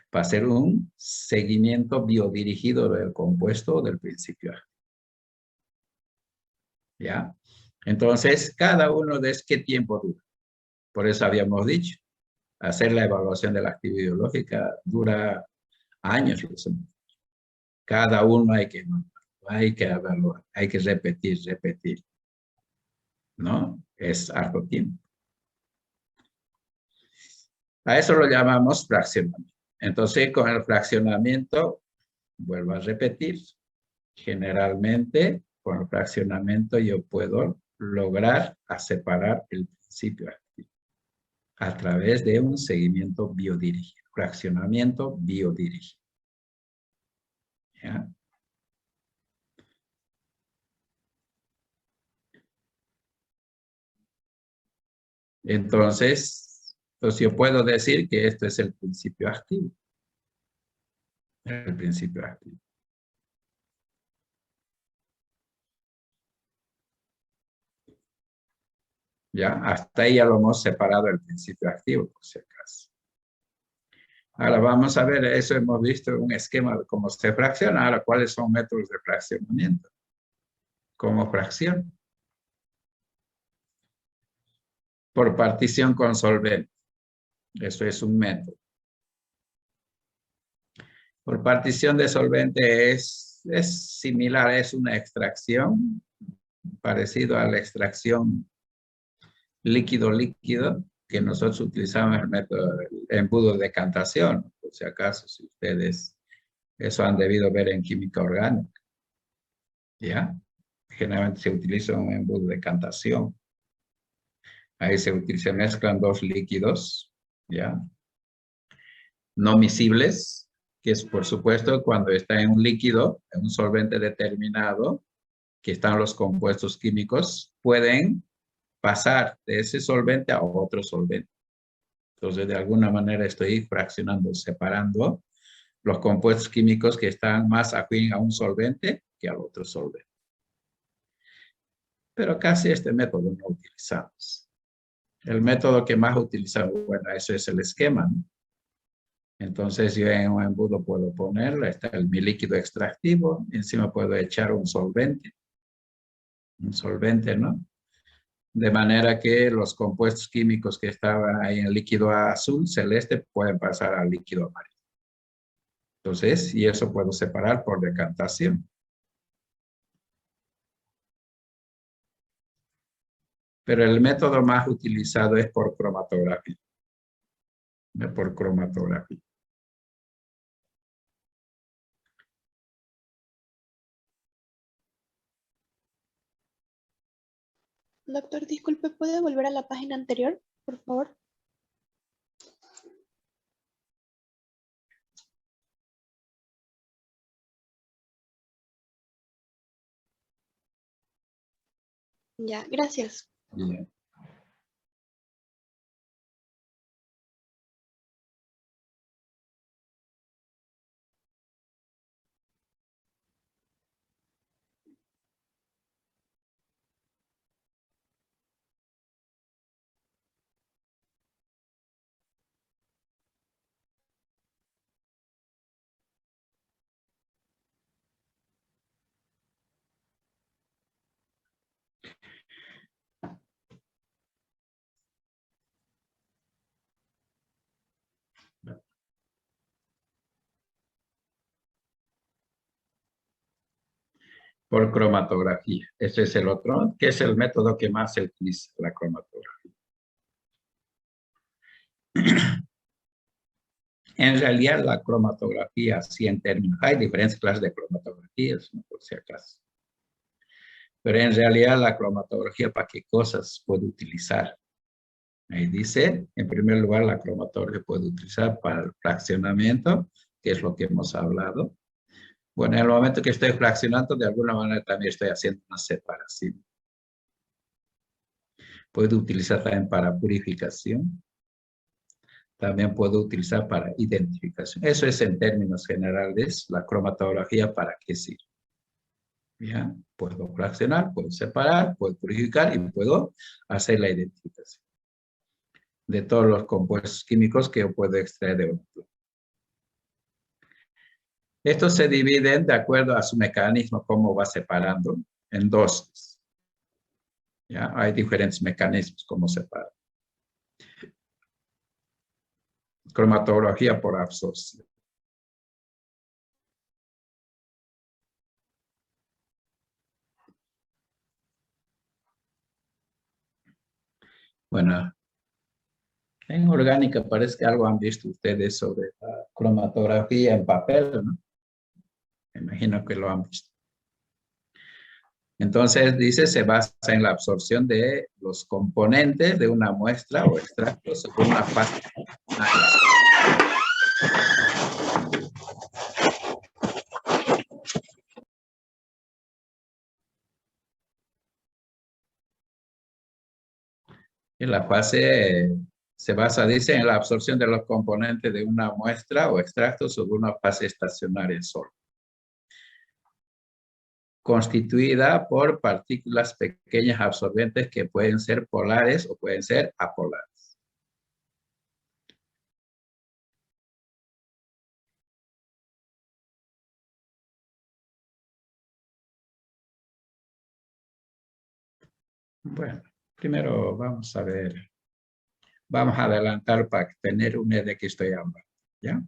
Para hacer un seguimiento biodirigido del compuesto o del principio activo. ¿Ya? Entonces, cada uno de qué tiempo dura. Por eso habíamos dicho, hacer la evaluación de la actividad biológica dura años. Cada uno hay que evaluar, hay que repetir. ¿No? Es harto tiempo. A eso lo llamamos fraccionamiento. Entonces, con el fraccionamiento, vuelvo a repetir, generalmente con el fraccionamiento yo puedo lograr separar el principio activo a través de un seguimiento biodirigido, fraccionamiento biodirigido. ¿Ya? Entonces yo puedo decir que esto es el principio activo. El principio activo. ¿Ya? Hasta ahí ya lo hemos separado el principio activo, por si acaso. Ahora vamos a ver, eso hemos visto un esquema de cómo se fracciona. Ahora, ¿cuáles son métodos de fraccionamiento? ¿Cómo fracción? Por partición con solvente. Eso es un método. Por partición de solvente es similar, es una extracción, parecido a la extracción líquido-líquido, que nosotros utilizamos el método del embudo de decantación, por si acaso, si ustedes eso han debido ver en química orgánica. ¿Ya? Generalmente se utiliza un embudo de decantación. Ahí se mezclan dos líquidos, ¿ya? No miscibles, que es por supuesto cuando está en un líquido, en un solvente determinado, que están los compuestos químicos, pueden pasar de ese solvente a otro solvente. Entonces, de alguna manera estoy fraccionando, separando los compuestos químicos que están más afín a un solvente que al otro solvente. Pero casi este método no utilizamos. El método que más utilizamos, bueno, eso es el esquema, ¿no? Entonces yo en un embudo puedo ponerle, está mi líquido extractivo, encima puedo echar un solvente, ¿no? De manera que los compuestos químicos que estaban ahí en el líquido azul, celeste, pueden pasar al líquido amarillo. Entonces, y eso puedo separar por decantación. Pero el método más utilizado es por cromatografía. Por cromatografía. Doctor, disculpe, ¿puede volver a la página anterior, por favor? Ya, gracias. Bien. Por cromatografía. Ese es el otro, que es el método que más se utiliza, la cromatografía. En realidad, la cromatografía, sí, en términos, hay diferentes clases de cromatografías, ¿no? Por si acaso. Pero en realidad, la cromatografía, ¿para qué cosas puede utilizar? Ahí dice, en primer lugar, la cromatografía puede utilizar para el fraccionamiento, que es lo que hemos hablado. Bueno, en el momento que estoy fraccionando, de alguna manera también estoy haciendo una separación. Puedo utilizar también para purificación. También puedo utilizar para identificación. Eso es en términos generales, la cromatografía, ¿para qué sirve? ¿Ya? Puedo fraccionar, puedo separar, puedo purificar y puedo hacer la identificación de todos los compuestos químicos que yo puedo extraer de un planta. Estos se dividen de acuerdo a su mecanismo, cómo va separando, en dosis. ¿Ya? Hay diferentes mecanismos cómo separar. Cromatografía por absorción. Bueno, en orgánica parece que algo han visto ustedes sobre la cromatografía en papel, ¿no? Me imagino que lo han visto. Entonces, dice, se basa en la absorción de los componentes de una muestra o extracto según una fase. Y la fase se basa, dice, en la absorción de los componentes de una muestra o extracto sobre una fase estacionaria sola, constituida por partículas pequeñas absorbentes que pueden ser polares o pueden ser apolares. Bueno, primero vamos a ver. Vamos a adelantar para tener una idea de qué estoy hablando, ¿ya?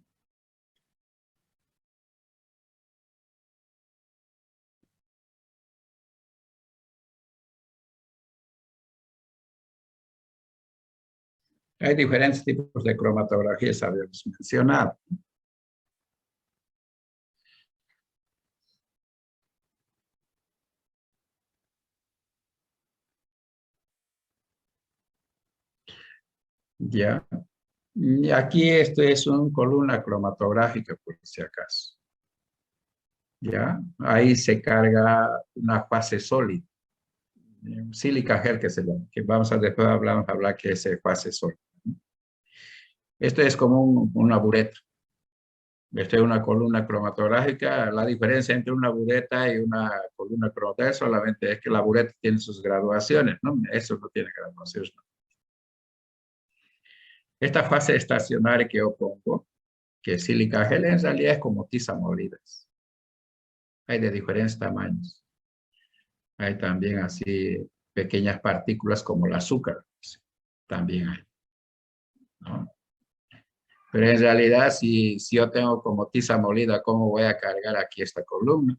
Hay diferentes tipos de cromatografías, habíamos mencionado. Ya. Y aquí esto es una columna cromatográfica, por si acaso. ¿Ya? Ahí se carga una fase sólida. sílica gel que se llama, que vamos a después hablar que es fase sólida. Esto es como una bureta. Esta es una columna cromatográfica. La diferencia entre una bureta y una columna cromatográfica solamente es que la bureta tiene sus graduaciones, ¿no? Eso no tiene graduaciones, ¿no? Esta fase estacionaria que yo pongo, que es sílica gel, en realidad es como tiza molidas. Hay de diferentes tamaños. Hay también así pequeñas partículas como el azúcar. También hay, ¿no? Pero en realidad, si yo tengo como tiza molida, ¿cómo voy a cargar aquí esta columna?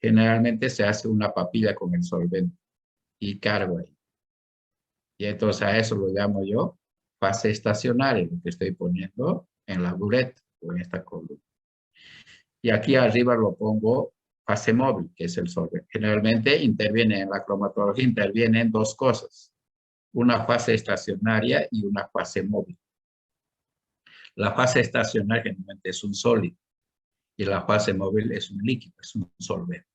Generalmente se hace una papilla con el solvente y cargo ahí. Y entonces a eso lo llamo yo fase estacionaria, lo que estoy poniendo en la bureta o en esta columna. Y aquí arriba lo pongo fase móvil, que es el solvente. Generalmente interviene en la cromatología, intervienen dos cosas. Una fase estacionaria y una fase móvil. La fase estacionaria generalmente es un sólido y la fase móvil es un líquido, es un solvente.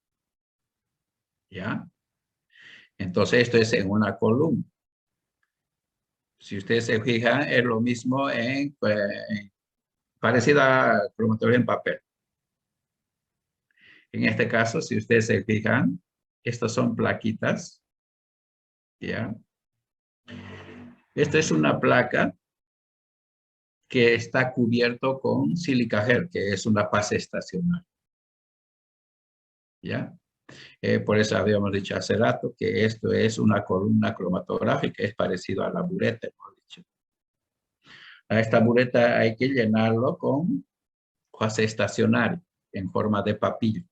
¿Ya? Entonces esto es en una columna. Si ustedes se fijan, es lo mismo parecido a cromatografía en papel. En este caso, si ustedes se fijan, estas son plaquitas. ¿Ya? Esta es una placa que está cubierto con sílica gel, que es una fase estacionaria. ¿Ya? Por eso habíamos dicho hace rato que esto es una columna cromatográfica, es parecido a la bureta, hemos dicho. A esta bureta hay que llenarlo con fase estacionaria, en forma de papilla.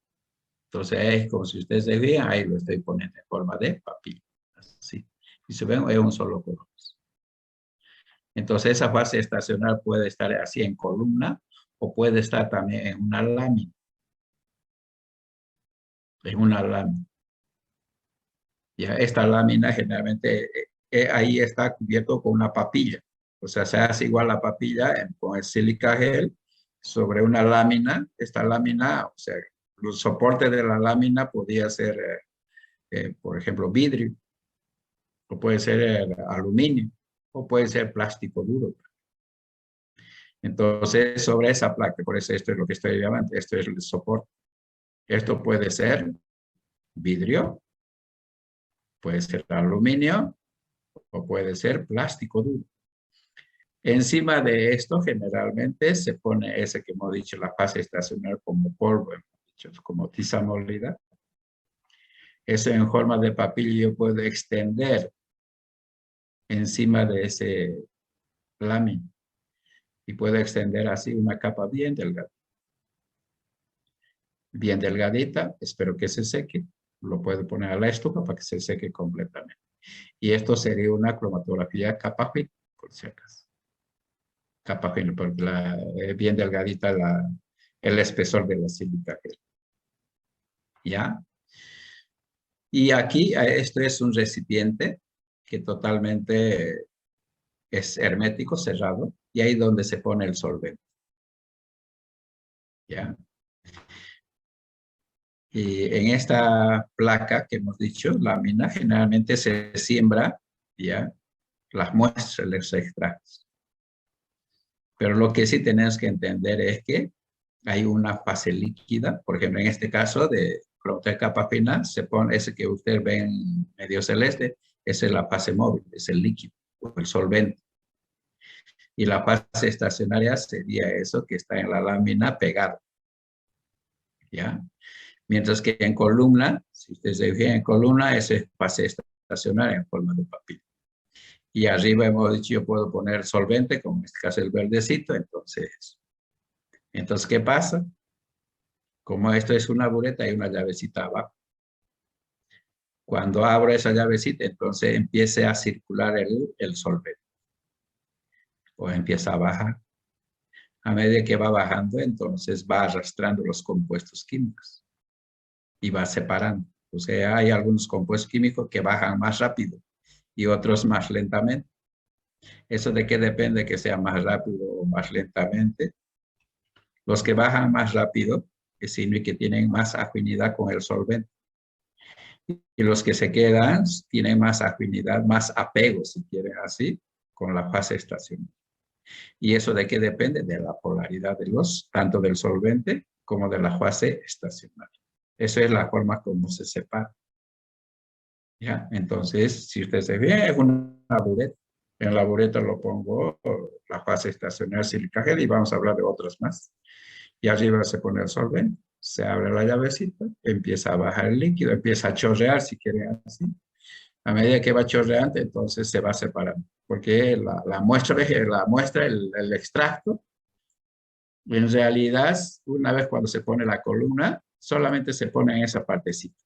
Entonces, es como si ustedes se vean, ahí lo estoy poniendo en forma de papilla. Así. Y se ven, es un solo color. Entonces, esa fase estacional puede estar así en columna o puede estar también en una lámina. En una lámina. Ya, esta lámina generalmente ahí está cubierto con una papilla. O sea, se hace igual la papilla con el sílica gel sobre una lámina. Esta lámina, o sea, los soportes de la lámina podía ser, por ejemplo, vidrio, o puede ser aluminio, o puede ser plástico duro. Entonces, sobre esa placa, por eso esto es lo que estoy llamando, esto es el soporte. Esto puede ser vidrio, puede ser aluminio, o puede ser plástico duro. Encima de esto, generalmente se pone ese que hemos dicho, la fase estacional como polvo, hemos dicho, como tiza molida. Eso en forma de papilla yo puedo extender encima de ese lámina y puedo extender así una capa bien delgada. Bien delgadita, espero que se seque. Lo puedo poner a la estufa para que se seque completamente. Y esto sería una cromatografía capa fina, por si acaso. Capa fina, porque bien delgadita el espesor de la sílica gel. ¿Ya? Y aquí esto es un recipiente que totalmente es hermético, cerrado, y ahí donde se pone el solvente. ¿Ya? Y en esta placa que hemos dicho, lámina, generalmente se siembra, ¿ya?, las muestras, los extractos. Pero lo que sí tenemos que entender es que hay una fase líquida, por ejemplo, en este caso de cromatografía capa fina, se pone ese que ustedes ven medio celeste, esa es la fase móvil, es el líquido o el solvente. Y la fase estacionaria sería eso que está en la lámina pegado. ¿Ya? Mientras que en columna, si ustedes se fijan en columna, esa es fase estacionaria en forma de papilla. Y arriba hemos dicho, yo puedo poner solvente, como en este caso el verdecito, entonces, ¿qué pasa? Como esto es una bureta, hay una llavecita abajo. Cuando abro esa llavecita, entonces empiece a circular el solvente. O empieza a bajar. A medida que va bajando, entonces va arrastrando los compuestos químicos. Y va separando. O sea, hay algunos compuestos químicos que bajan más rápido y otros más lentamente. ¿Eso de qué depende que sea más rápido o más lentamente? Los que bajan más rápido, que significa que tienen más afinidad con el solvente. Y los que se quedan tienen más afinidad, más apego, si quieren así, con la fase estacionaria. ¿Y eso de qué depende? De la polaridad de tanto del solvente como de la fase estacionaria. Esa es la forma como se separa. ¿Ya? Entonces, si usted se ve, es una bureta. En la bureta lo pongo la fase estacionaria sílica gel y vamos a hablar de otras más. Y arriba se pone el solvente, se abre la llavecita, empieza a bajar el líquido, empieza a chorrear, si quieren así. A medida que va chorreando, entonces se va separando. Porque la muestra, el extracto, en realidad, una vez cuando se pone la columna, solamente se pone en esa partecita.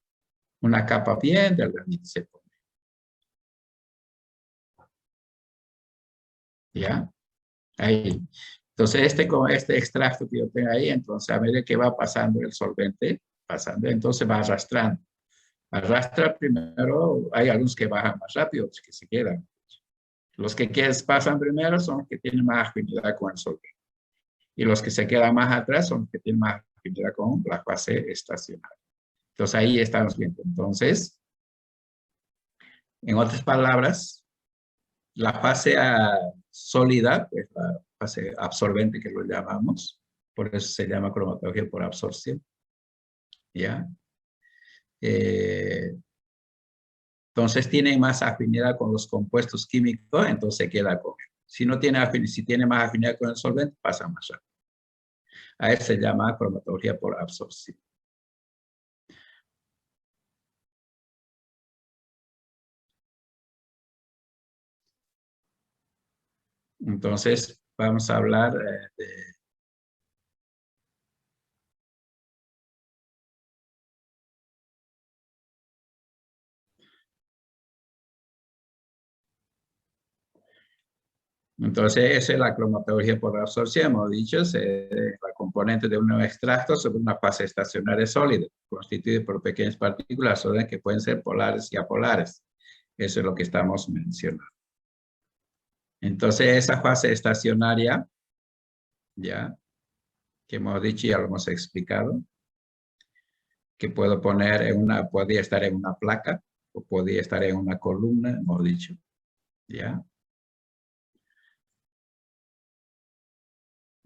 Una capa bien delgadita se pone. ¿Ya? Ahí. Entonces, este extracto que yo tengo ahí, entonces a medida que va pasando el solvente, entonces va arrastrando. Arrastra primero, hay algunos que bajan más rápido, otros que se quedan. Los que pasan primero son los que tienen más afinidad con el solvente. Y los que se quedan más atrás son los que tienen más afinidad con la fase estacionaria. Entonces ahí estamos viendo. Entonces, en otras palabras, la fase sólida, pues la fase absorbente que lo llamamos, por eso se llama cromatología por absorción. ¿Ya? Entonces tiene más afinidad con los compuestos químicos, entonces se queda con él. Si no tiene afinidad, si tiene más afinidad con el solvente, pasa más rápido. A eso se llama cromatología por absorción. Entonces, vamos a hablar de... Entonces, esa es la cromatología por absorción, hemos dicho, es la componente de un extracto sobre una fase estacionaria sólida, constituida por pequeñas partículas sólidas que pueden ser polares y apolares. Eso es lo que estamos mencionando. Entonces, esa fase estacionaria, ya, que hemos dicho, ya lo hemos explicado, que puedo poner podría estar en una placa o podría estar en una columna, hemos dicho, ya.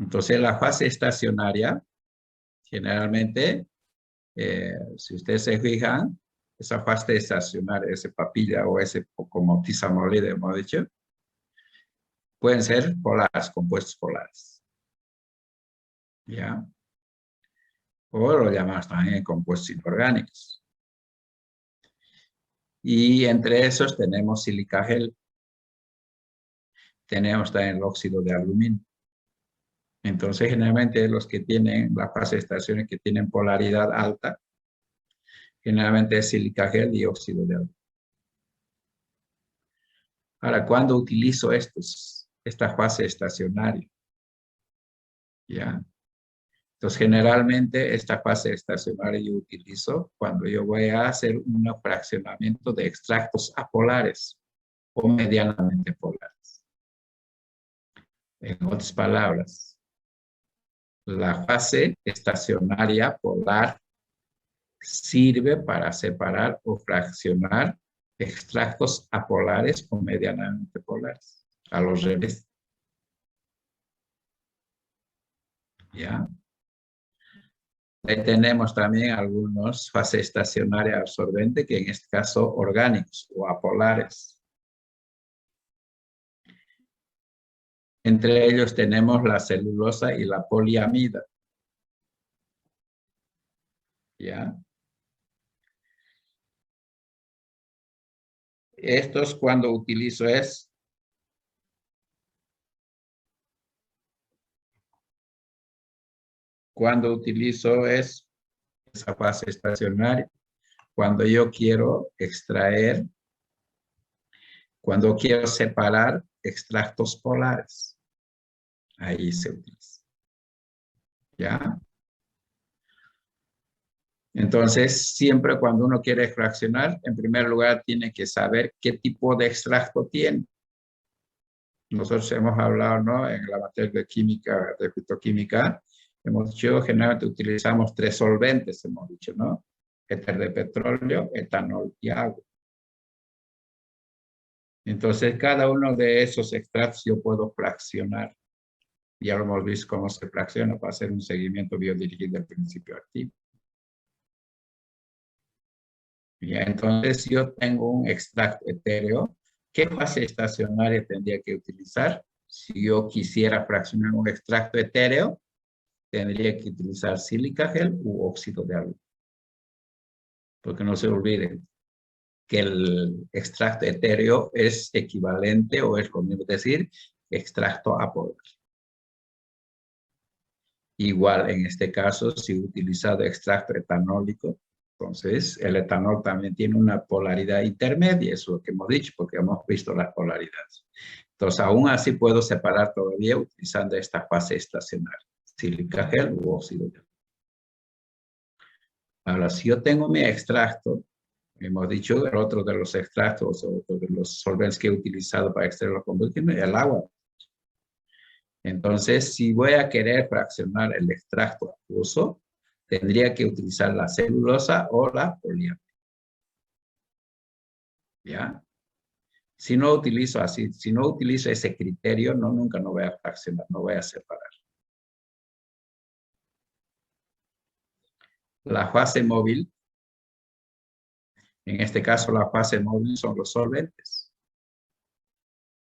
Entonces, la fase estacionaria, generalmente, si ustedes se fijan, esa fase estacionaria, ese papilla o ese como tisamolide, hemos dicho, pueden ser polares, compuestos polares. ¿Ya? O lo llamamos también compuestos inorgánicos. Y entre esos tenemos sílica gel. Tenemos también el óxido de aluminio. Entonces, generalmente los que tienen la fase estacionaria que tienen polaridad alta, generalmente es sílica gel y óxido de aluminio. Ahora, ¿cuándo utilizo esta fase estacionaria? ¿Ya? Entonces, generalmente esta fase estacionaria yo utilizo cuando yo voy a hacer un fraccionamiento de extractos apolares o medianamente polares. En otras palabras, la fase estacionaria polar sirve para separar o fraccionar extractos apolares o medianamente polares, a los revés. ¿Ya? Ahí tenemos también algunos fases estacionarias absorbentes, que en este caso orgánicos o apolares. Entre ellos tenemos la celulosa y la poliamida. ¿Ya? Estos cuando utilizo esa fase estacionaria, cuando yo quiero extraer, cuando quiero separar extractos polares. Ahí se utiliza. ¿Ya? Entonces, siempre cuando uno quiere fraccionar, en primer lugar tiene que saber qué tipo de extracto tiene. Nosotros hemos hablado, ¿no? En la materia de química, de fitoquímica, hemos dicho, generalmente utilizamos 3 solventes, hemos dicho, ¿no? éter de petróleo, etanol y agua. Entonces, cada uno de esos extractos yo puedo fraccionar. Ya lo hemos visto cómo se fracciona para hacer un seguimiento biodirigido del principio activo. Ya, entonces, yo tengo un extracto etéreo. ¿Qué fase estacionaria tendría que utilizar? Si yo quisiera fraccionar un extracto etéreo, tendría que utilizar sílica gel u óxido de aluminio. Porque no se olviden que el extracto etéreo es equivalente o es lo mismo decir extracto apolar. Igual en este caso, si he utilizado extracto etanólico, entonces el etanol también tiene una polaridad intermedia, eso es lo que hemos dicho, porque hemos visto las polaridades. Entonces, aún así puedo separar todavía utilizando esta fase estacionaria, sílica gel u óxido de aluminio. Ahora, si yo tengo mi extracto, hemos dicho el otro de los extractos o de los solventes que he utilizado para extraer los combustibles, el agua. Entonces, si voy a querer fraccionar el extracto acuoso, tendría que utilizar la celulosa o la poliamida. ¿Ya? Si no utilizo así, si no utilizo ese criterio, nunca no voy a fraccionar, no voy a separar. La fase móvil, en este caso la fase móvil son los solventes.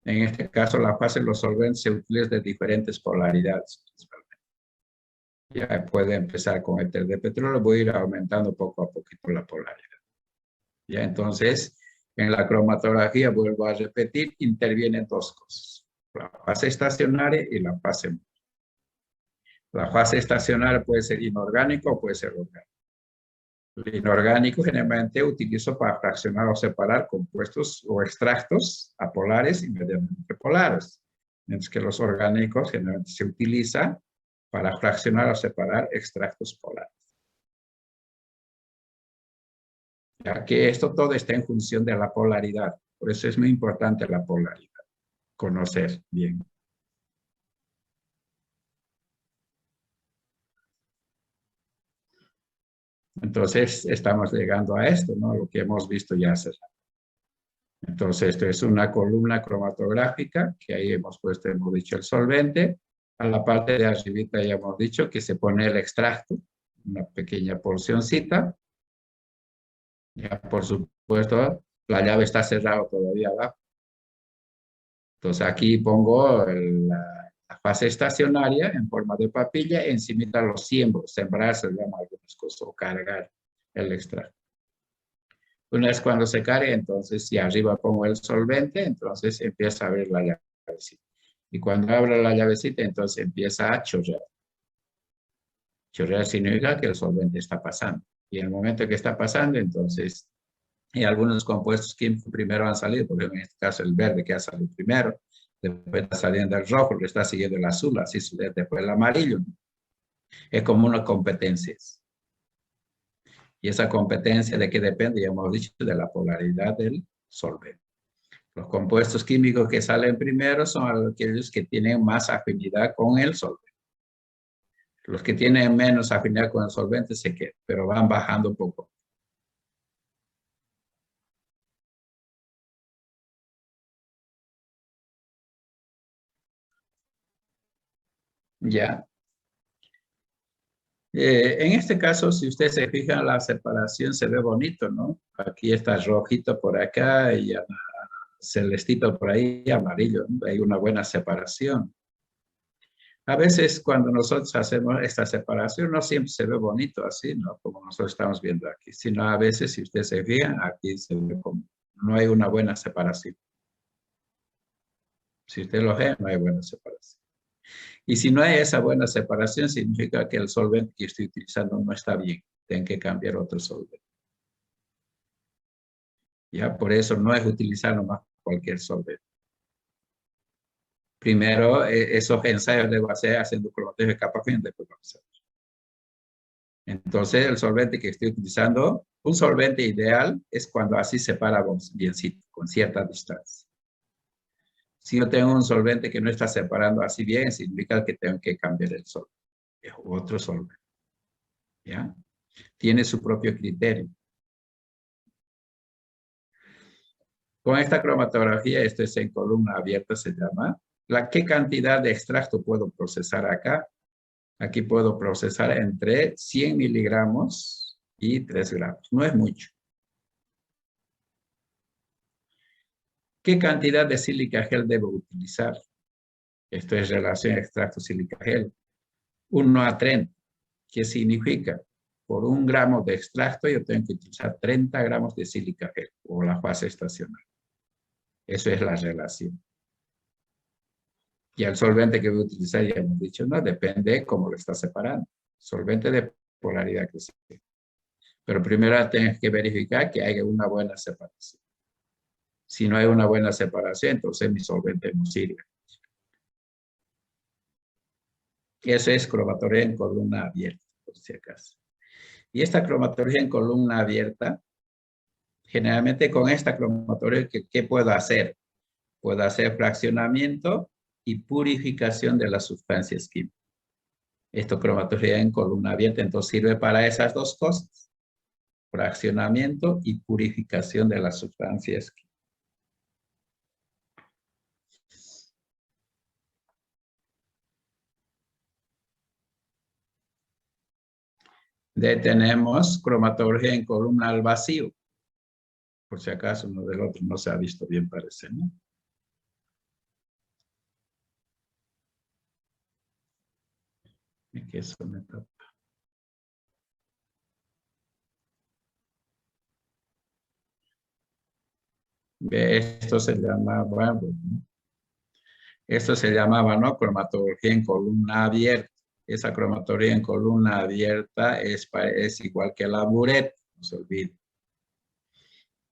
En este caso la fase de los solventes se utiliza de diferentes polaridades. Ya puede empezar con éter de petróleo, voy a ir aumentando poco a poquito la polaridad. Ya entonces, en la cromatografía, vuelvo a repetir, intervienen dos cosas. La fase estacionaria y la fase móvil. La fase estacionaria puede ser inorgánico o puede ser orgánico. El inorgánico generalmente utilizo para fraccionar o separar compuestos o extractos apolares y medianamente polares. Mientras que los orgánicos generalmente se utilizan para fraccionar o separar extractos polares. Ya que esto todo está en función de la polaridad. Por eso es muy importante la polaridad. Conocer bien. Entonces, estamos llegando a esto, ¿no? Lo que hemos visto ya hace rato. Entonces, esto es una columna cromatográfica, que ahí hemos puesto, hemos dicho el solvente. A la parte de arribita ya hemos dicho que se pone el extracto, una pequeña porcioncita. Ya, por supuesto, la llave está cerrada todavía abajo. Entonces, aquí pongo la fase estacionaria en forma de papilla, encima de los siembros, sembrar se llama algunas cosas, o cargar el extracto. Una vez cuando se cargue, entonces, si arriba pongo el solvente, entonces empieza a abrir la llavecita. Y cuando abra la llavecita, entonces empieza a chorrear. Chorrear significa que el solvente está pasando. Y en el momento que está pasando, entonces, y algunos compuestos químicos primero han salido, porque en este caso el verde que ha salido primero, después está saliendo el rojo, le está siguiendo el azul, así después el amarillo. Es como una competencia. Y esa competencia de qué depende, ya hemos dicho, de la polaridad del solvente. Los compuestos químicos que salen primero son aquellos que tienen más afinidad con el solvente. Los que tienen menos afinidad con el solvente se quedan, pero van bajando un poco. Ya. En este caso, si ustedes se fijan, la separación se ve bonito, ¿no? Aquí está rojito por acá y celestito por ahí, amarillo, ¿no? Hay una buena separación. A veces cuando nosotros hacemos esta separación, no siempre se ve bonito así, ¿no? Como nosotros estamos viendo aquí, sino a veces, si ustedes se fijan, aquí se ve como no hay una buena separación. Si usted lo ve, no hay buena separación. Y si no hay esa buena separación, significa que el solvente que estoy utilizando no está bien. Tengo que cambiar otro solvente. Ya, por eso no es utilizar nomás cualquier solvente. Primero, esos ensayos debo hacer haciendo cromatografía de capa fina, después vamos a ver. Entonces, el solvente que estoy utilizando, un solvente ideal es cuando así separamos biencito, con cierta distancia. Si yo tengo un solvente que no está separando así bien, significa que tengo que cambiar el solvente, otro solvente. ¿Ya? Tiene su propio criterio. Con esta cromatografía, esto es en columna abierta, se llama. ¿Qué cantidad de extracto puedo procesar acá? Aquí puedo procesar entre 100 miligramos y 3 gramos. No es mucho. ¿Qué cantidad de sílica gel debo utilizar? Esto es relación extracto sílica gel. 1:30. ¿Qué significa? Por 1 gramo de extracto yo tengo que utilizar 30 gramos de sílica gel o la fase estacional. Eso es la relación. Y el solvente que voy a utilizar, ya hemos dicho, no, depende de cómo lo está separando. Solvente de polaridad creciente. Pero primero tienes que verificar que haya una buena separación. Si no hay una buena separación, entonces mi solvente no sirve. Eso es cromatografía en columna abierta, por si acaso. Y esta cromatografía en columna abierta, generalmente con esta cromatografía, ¿qué puedo hacer? Puedo hacer fraccionamiento y purificación de las sustancias químicas. Esto cromatografía en columna abierta, entonces sirve para esas dos cosas. Fraccionamiento y purificación de las sustancias químicas. Tenemos cromatografía en columna al vacío. Por si acaso uno del otro no se ha visto bien, parece, ¿no? Y que eso me tapa. Esto se llama, bueno, esto se llamaba, ¿no? Cromatografía en columna abierta. Esa cromatografía en columna abierta es igual que la bureta, no se olvide.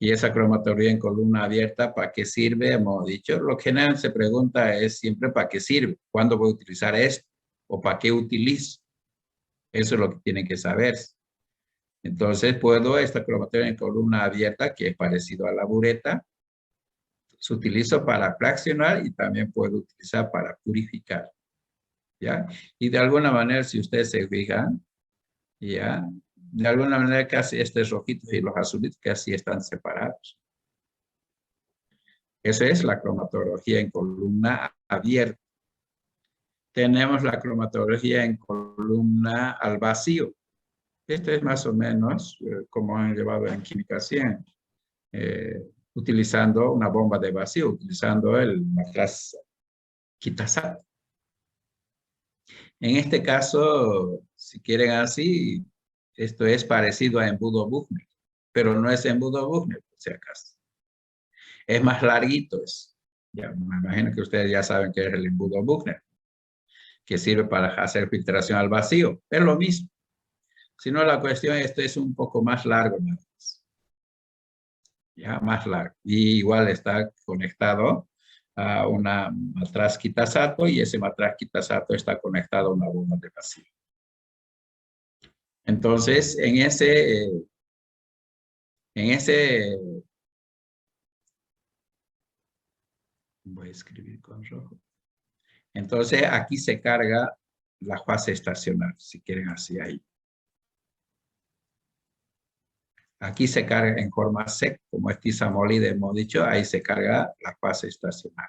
Y esa cromatografía en columna abierta, ¿para qué sirve? Hemos dicho, lo que general se pregunta es siempre ¿para qué sirve? ¿Cuándo voy a utilizar esto? ¿O para qué utilizo? Eso es lo que tienen que saber. Entonces, esta cromatografía en columna abierta, que es parecido a la bureta, se utiliza para fraccionar y también puedo utilizar para purificar. ¿Ya? Y de alguna manera, si ustedes se fijan, ¿ya? De alguna manera casi estos rojitos y los azulitos casi están separados. Esa es la cromatografía en columna abierta. Tenemos la cromatografía en columna al vacío. Este es más o menos como han llevado en química 100, utilizando una bomba de vacío, utilizando el matraz Kitazato. En este caso, si quieren así, esto es parecido a embudo Buchner, pero no es embudo Buchner, por si acaso. Es más larguito. Ya, me imagino que ustedes ya saben qué es el embudo Buchner, que sirve para hacer filtración al vacío. Es lo mismo. Si no, la cuestión, esto es un poco más largo, nada más. Ya, más largo. Y igual está conectado a una matraz Kitazato y ese matraz Kitazato está conectado a una bomba de vacío. Entonces, en ese, voy a escribir con rojo. Entonces, aquí se carga la fase estacional, si quieren así ahí. Aquí se carga en forma sec, como es tiza molida, hemos dicho, ahí se carga la fase estacional.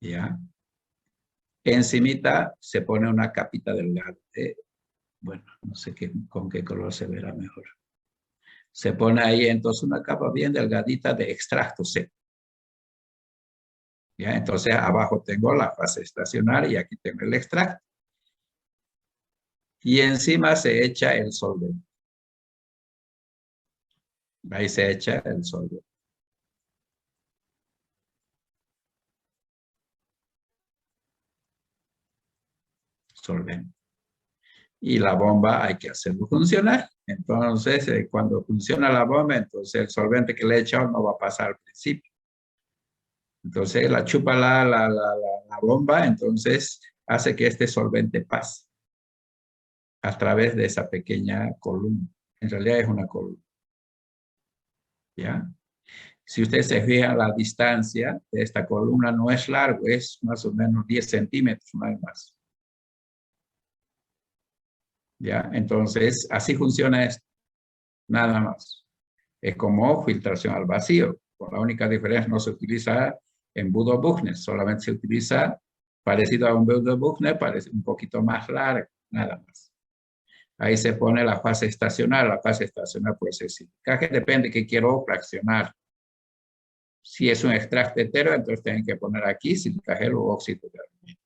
¿Ya? Encimita se pone una capita delgada. Bueno, no sé con qué color se verá mejor. Se pone ahí entonces una capa bien delgadita de extracto seco. ¿Ya? Entonces abajo tengo la fase estacional y aquí tengo el extracto. Y encima se echa el solvente. Ahí se echa el solvente. Solvente. Y la bomba hay que hacerlo funcionar. Entonces, cuando funciona la bomba, entonces el solvente que le he echado no va a pasar al principio. Entonces, la chupa la bomba, entonces hace que este solvente pase a través de esa pequeña columna. En realidad es una columna. ¿Ya? Si ustedes se fijan, la distancia de esta columna no es largo, es más o menos 10 centímetros, no hay más. ¿Ya? Entonces, así funciona esto. Nada más. Es como filtración al vacío. Con la única diferencia, no se utiliza embudo Buchner, solamente se utiliza parecido a un embudo Buchner, parece un poquito más largo, nada más. Ahí se pone la fase estacional. La fase estacional puede ser silicaje, depende de qué quiero fraccionar. Si es un extracto entero, entonces tienen que poner aquí silicagel o óxido de aluminio.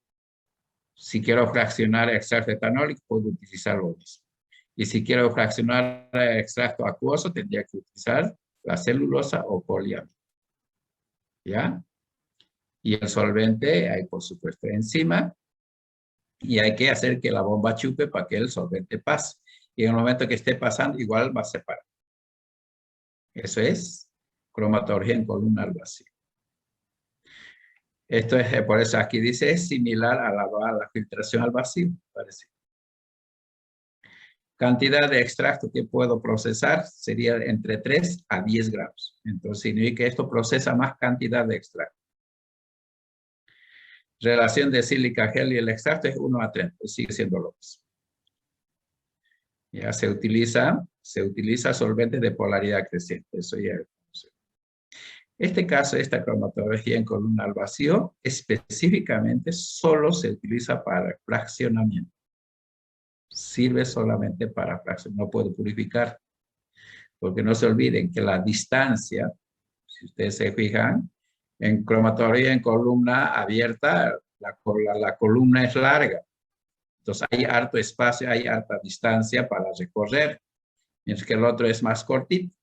Si quiero fraccionar extracto etanólico, puedo utilizar lo mismo. Y si quiero fraccionar extracto acuoso, tendría que utilizar la celulosa o poliamida. ¿Ya? Y el solvente, hay por supuesto encima, y hay que hacer que la bomba chupe para que el solvente pase. Y en el momento que esté pasando, igual va a separar. Eso es cromatología en columna al vacío. Esto es, por eso aquí dice, es similar a la filtración al vacío, parece. Cantidad de extracto que puedo procesar sería entre 3 a 10 gramos. Entonces, significa que esto procesa más cantidad de extracto. Relación de sílica gel y el extracto es 1 a 3, pues sigue siendo lo mismo. Ya se utiliza solvente de polaridad creciente. Eso ya es. Este caso, esta cromatología en columna al vacío, específicamente solo se utiliza para fraccionamiento. Sirve solamente para fracción, no puedo purificar. Porque no se olviden que la distancia, si ustedes se fijan, en cromatología en columna abierta, la columna es larga. Entonces hay harto espacio, hay harta distancia para recorrer, mientras que el otro es más cortito.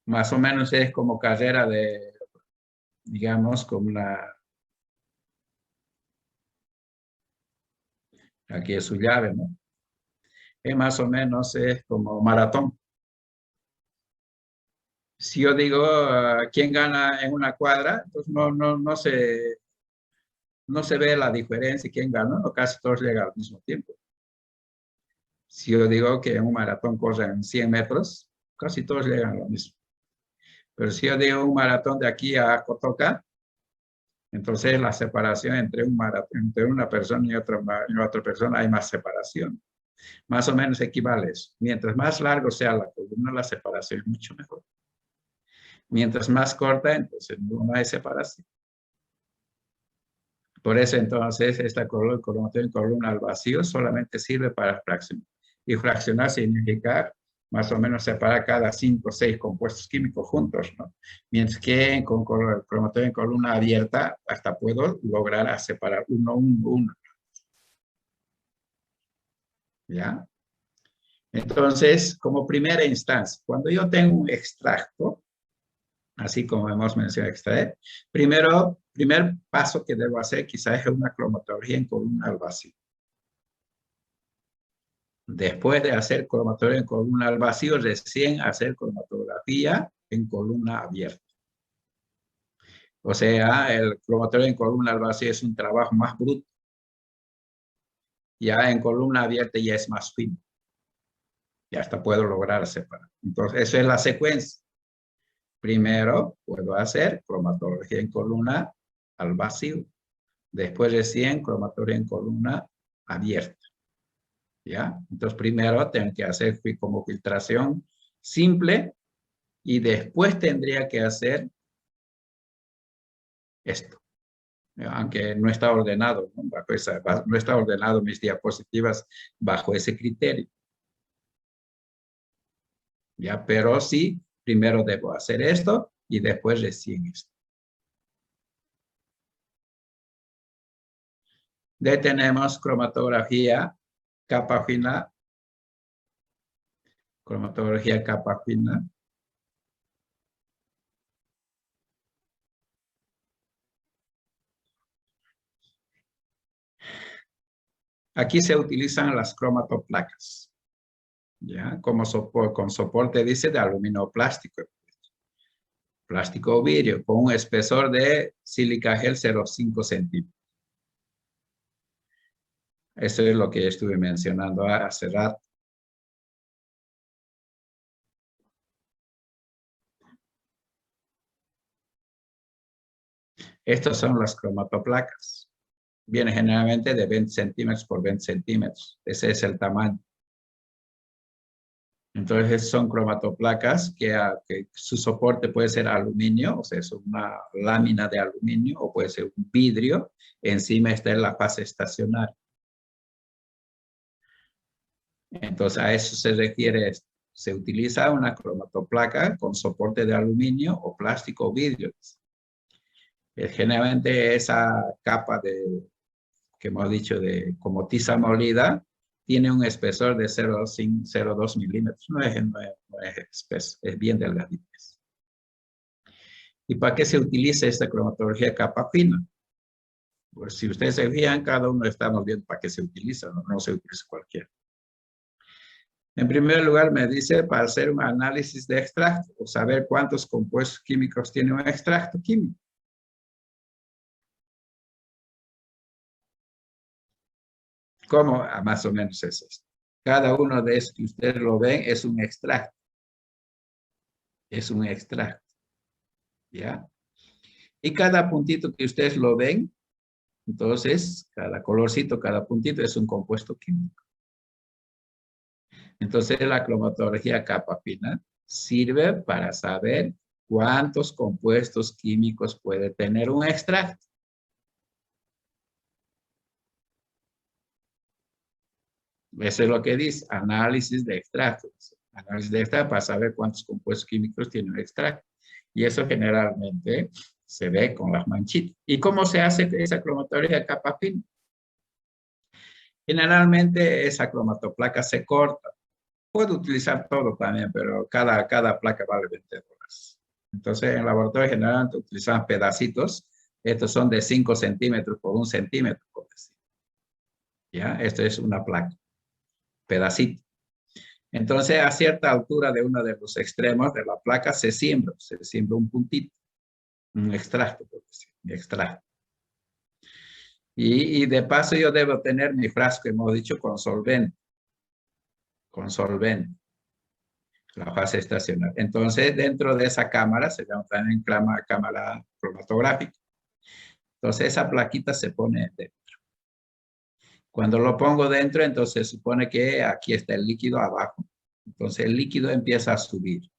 Más o menos es como carrera de, digamos, como una... Aquí es su llave, ¿no? Más o menos es como maratón. Si yo digo quién gana en una cuadra, entonces no se ve la diferencia quién gana, o casi todos llegan al mismo tiempo. Si yo digo que en un maratón corren 100 metros, casi todos llegan a lo mismo. Pero si yo digo un maratón de aquí a Cotoca, entonces la separación entre entre una persona y otra persona hay más separación. Más o menos equivale eso. Mientras más largo sea la columna, la separación es mucho mejor. Mientras más corta, entonces no hay separación. Por eso entonces esta columna al vacío solamente sirve para fraccionar. Y fraccionar significa más o menos separar cada 5 o 6 compuestos químicos juntos, ¿no? Mientras que con cromatografía en columna abierta hasta puedo lograr a separar uno. ¿Ya? Entonces, como primera instancia, cuando yo tengo un extracto, así como hemos mencionado extraer, primer paso que debo hacer quizás es una cromatografía en columna al vacío. Después de hacer cromatografía en columna al vacío, recién hacer cromatografía en columna abierta. O sea, el cromatografía en columna al vacío es un trabajo más bruto. Ya en columna abierta ya es más fino. Ya hasta puedo lograr separar. Entonces, esa es la secuencia. Primero, puedo hacer cromatografía en columna al vacío. Después recién cromatografía en columna abierta. ¿Ya? Entonces, primero tengo que hacer como filtración simple y después tendría que hacer esto. Aunque no está ordenado, ¿no? No está ordenado mis diapositivas bajo ese criterio. ¿Ya? Pero sí, primero debo hacer esto y después recién esto. Detenemos cromatografía capa fina. Cromatografía capa fina. Aquí se utilizan las cromatoplacas, ¿ya? Como con soporte, dice, de aluminio plástico. Plástico o vidrio, con un espesor de sílica gel 0,5 centímetros. Eso es lo que estuve mencionando hace rato. Estas son las cromatoplacas. Viene generalmente de 20 centímetros por 20 centímetros. Ese es el tamaño. Entonces son cromatoplacas que su soporte puede ser aluminio, o sea, es una lámina de aluminio, o puede ser un vidrio. Encima está en la fase estacionaria. Entonces a eso se refiere esto. Se utiliza una cromatoplaca con soporte de aluminio o plástico o vidrio. Generalmente esa capa que hemos dicho como tiza molida tiene un espesor de 0,2 milímetros. No es espeso, es bien delgadito. ¿Y para qué se utiliza esta cromatología capa fina? Pues si ustedes se fijan, cada uno estamos viendo para qué se utiliza, no se utiliza cualquiera. En primer lugar, me dice para hacer un análisis de extracto, o saber cuántos compuestos químicos tiene un extracto químico. ¿Cómo? Más o menos es esto. Cada uno de estos que ustedes lo ven es un extracto. Es un extracto. ¿Ya? Y cada puntito que ustedes lo ven, entonces, cada colorcito, cada puntito es un compuesto químico. Entonces, la cromatología capa fina sirve para saber cuántos compuestos químicos puede tener un extracto. Eso es lo que dice, análisis de extractos. Análisis de extractos para saber cuántos compuestos químicos tiene un extracto. Y eso generalmente se ve con las manchitas. ¿Y cómo se hace esa cromatología capa fina? Generalmente esa cromatoplaca se corta. Puedo utilizar todo también, pero cada placa vale $20. Entonces, en el laboratorio generalmente utilizan pedacitos. Estos son de 5 centímetros por 1 centímetro, por decir. ¿Ya? Esto es una placa. Pedacito. Entonces, a cierta altura de uno de los extremos de la placa se siembra un puntito, un extracto, por decir, un extracto. Y de paso yo debo tener mi frasco, hemos dicho, con solvente, la fase estacionaria. Entonces, dentro de esa cámara, se llama también cámara cromatográfica. Entonces, esa plaquita se pone dentro. Cuando lo pongo dentro, entonces se supone que aquí está el líquido abajo. Entonces, el líquido empieza a subir.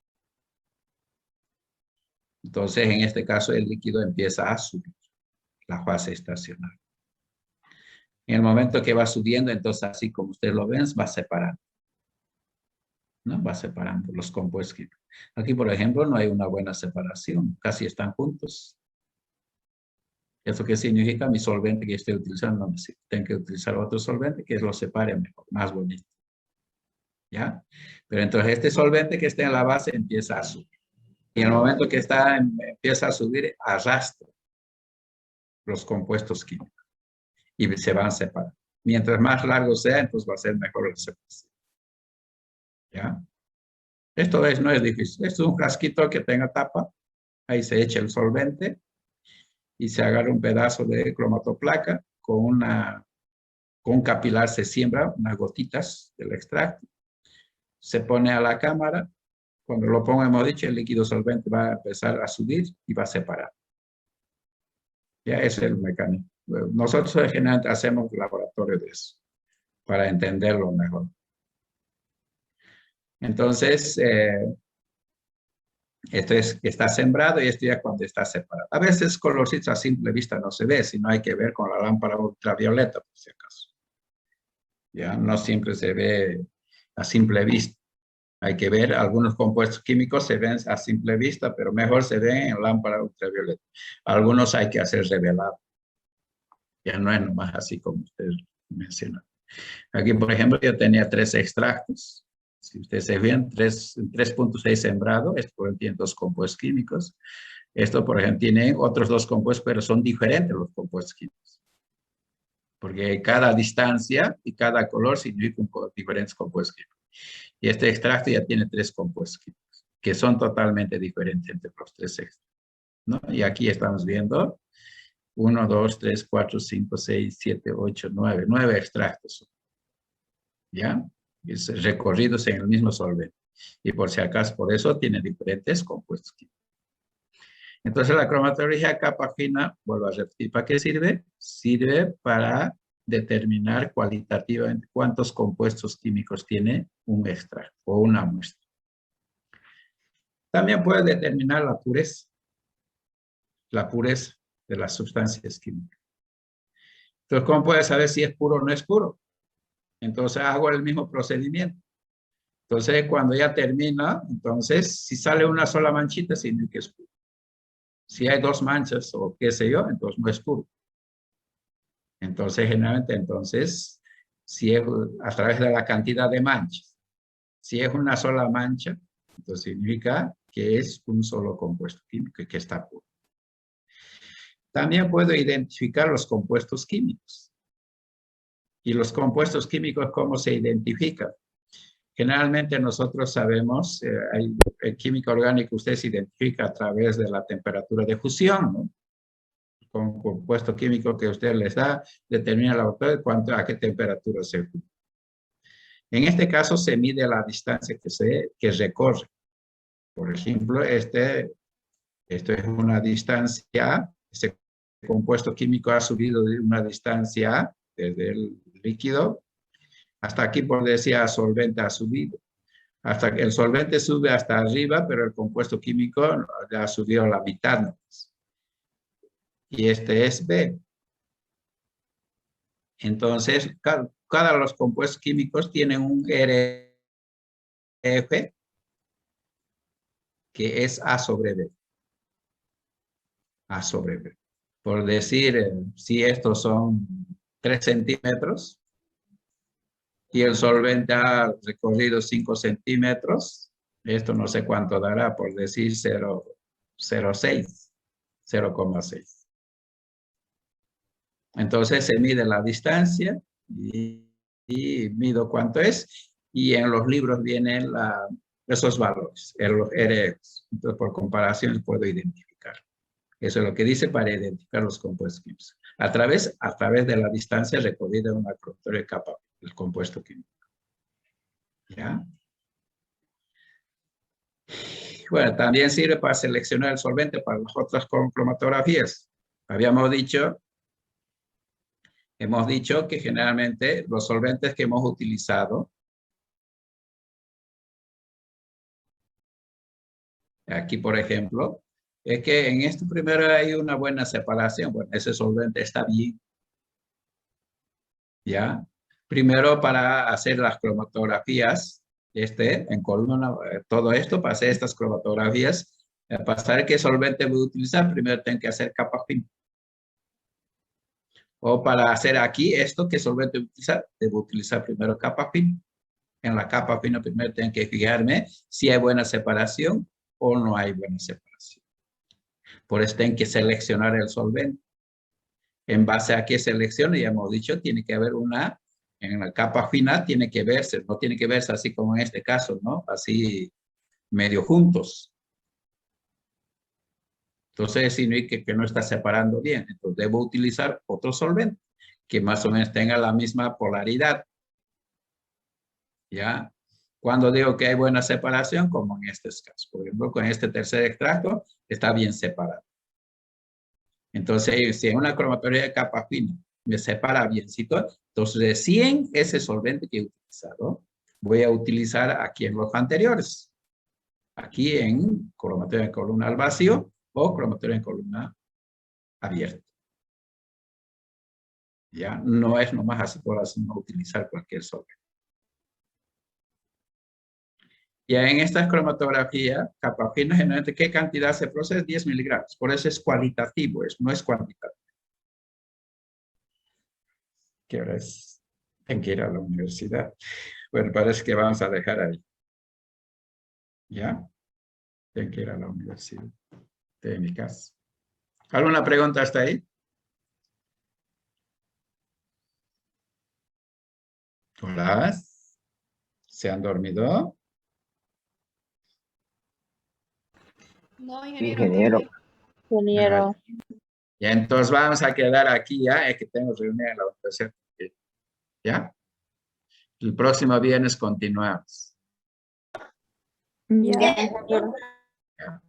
Entonces, en este caso, el líquido empieza a subir, la fase estacionaria. En el momento que va subiendo, entonces, así como ustedes lo ven, va separando. ¿No? Va separando los compuestos químicos. Aquí, por ejemplo, no hay una buena separación. Casi están juntos. ¿Eso qué significa? Mi solvente que estoy utilizando no me sirve. Tengo que utilizar otro solvente que lo separe mejor, más bonito. ¿Ya? Pero entonces este solvente que está en la base empieza a subir. Y en el momento que empieza a subir, arrastra los compuestos químicos. Y se van separando. Mientras más largo sea, entonces va a ser mejor la separación. ¿Ya? Esto no es difícil. Esto es un frasquito que tenga tapa. Ahí se echa el solvente y se agarra un pedazo de cromatoplaca con un capilar se siembra unas gotitas del extracto. Se pone a la cámara. Cuando lo pongo, hemos dicho, el líquido solvente va a empezar a subir y va a separar. Ya ese es el mecanismo. Nosotros generalmente hacemos laboratorio de eso para entenderlo mejor. Entonces, esto está sembrado y esto ya cuando está separado. A veces colorcitos a simple vista no se ve, sino hay que ver con la lámpara ultravioleta, por si acaso. Ya no siempre se ve a simple vista. Hay que ver, algunos compuestos químicos se ven a simple vista, pero mejor se ven en lámpara ultravioleta. Algunos hay que hacer revelado. Ya no es nomás así como ustedes mencionan. Aquí, por ejemplo, yo tenía 3 extractos. Si ustedes se ven, 3.6 sembrado, esto por ejemplo tiene 2 compuestos químicos. Esto, por ejemplo, tiene otros 2 compuestos, pero son diferentes los compuestos químicos. Porque cada distancia y cada color significa diferentes compuestos químicos. Y este extracto ya tiene 3 compuestos químicos, que son totalmente diferentes entre los 3 extractos, ¿no? Y aquí estamos viendo 1, 2, 3, 4, 5, 6, 7, 8, 9. 9 extractos. ¿Ya? Recorridos en el mismo solvente. Y por si acaso, por eso tiene diferentes compuestos químicos. Entonces la cromatografía de capa fina, vuelvo a repetir, ¿para qué sirve? Sirve para determinar cualitativamente cuántos compuestos químicos tiene un extracto o una muestra. También puede determinar la pureza de las sustancias químicas. Entonces, ¿cómo puede saber si es puro o no es puro? Entonces hago el mismo procedimiento. Entonces, cuando ya termina, entonces, si sale una sola manchita, significa que es puro. Si hay dos manchas o qué sé yo, entonces no es puro. Entonces, generalmente, entonces, si es a través de la cantidad de manchas, si es una sola mancha, entonces significa que es un solo compuesto químico y que está puro. También puedo identificar los compuestos químicos. ¿Y los compuestos químicos cómo se identifican? Generalmente nosotros sabemos, en química orgánica usted se identifica a través de la temperatura de fusión, ¿no? Con un compuesto químico que usted les da, determina la a qué temperatura se funde. En este caso se mide la distancia que recorre. Por ejemplo, esto es una distancia, este compuesto químico ha subido de una distancia desde el líquido hasta aquí, por decir, el solvente ha subido. Hasta que el solvente sube hasta arriba, pero el compuesto químico ya ha subido a la mitad, ¿no? Y este es B. Entonces, cada de los compuestos químicos tienen un RF que es A sobre B. A sobre B. Por decir, si estos son 3 centímetros y el solvente ha recorrido 5 centímetros, esto no sé cuánto dará, por decir 0,6. Entonces se mide la distancia y mido cuánto es, y en los libros vienen esos valores, los RFs. Entonces, por comparación, puedo identificar. Eso es lo que dice para identificar los compuestos químicos. A través de la distancia recorrida en una cromatografía de capa, el compuesto químico. ¿Ya? Bueno, también sirve para seleccionar el solvente para las otras cromatografías. Hemos dicho que generalmente los solventes que hemos utilizado, aquí por ejemplo, es que en este primero hay una buena separación. Bueno, ese solvente está bien. ¿Ya? Primero para hacer las cromatografías, en columna, todo esto, para hacer estas cromatografías, para saber qué solvente voy a utilizar, primero tengo que hacer capa fina. O para hacer aquí esto, ¿qué solvente utilizar? Debo utilizar primero capa fina. En la capa fina primero tengo que fijarme si hay buena separación o no hay buena separación. Por eso tengo que seleccionar el solvente. En base a qué seleccione, ya hemos dicho, tiene que haber en la capa fina tiene que verse, no tiene que verse así como en este caso, ¿no? Así medio juntos. Entonces significa que no está separando bien. Entonces debo utilizar otro solvente que más o menos tenga la misma polaridad. ¿Ya? Cuando digo que hay buena separación, como en este caso. Por ejemplo, con este tercer extracto está bien separado. Entonces, si en una cromatografía de capa fina me separa biencito, entonces recién ese solvente que he utilizado, voy a utilizar aquí en los anteriores. Aquí en cromatografía en columna al vacío o cromatografía en columna abierta. Ya no es nomás así por así no utilizar cualquier solvente. Ya en esta cromatografía, capa fina, generalmente, ¿qué cantidad se procesa? 10 miligramos. Por eso es cualitativo, no es cuantitativo. ¿Qué hora es? Tengo que ir a la universidad. Bueno, parece que vamos a dejar ahí. ¿Ya? Tengo que ir a la universidad de mi casa. ¿Alguna pregunta hasta ahí? Hola. ¿Se han dormido? No, Ingeniero. ingeniero. Ya, entonces vamos a quedar aquí ya, es que tengo reunión en la universidad. ¿Ya? El próximo viernes continuamos. Ya, Ya. ingeniero. ¿Ya?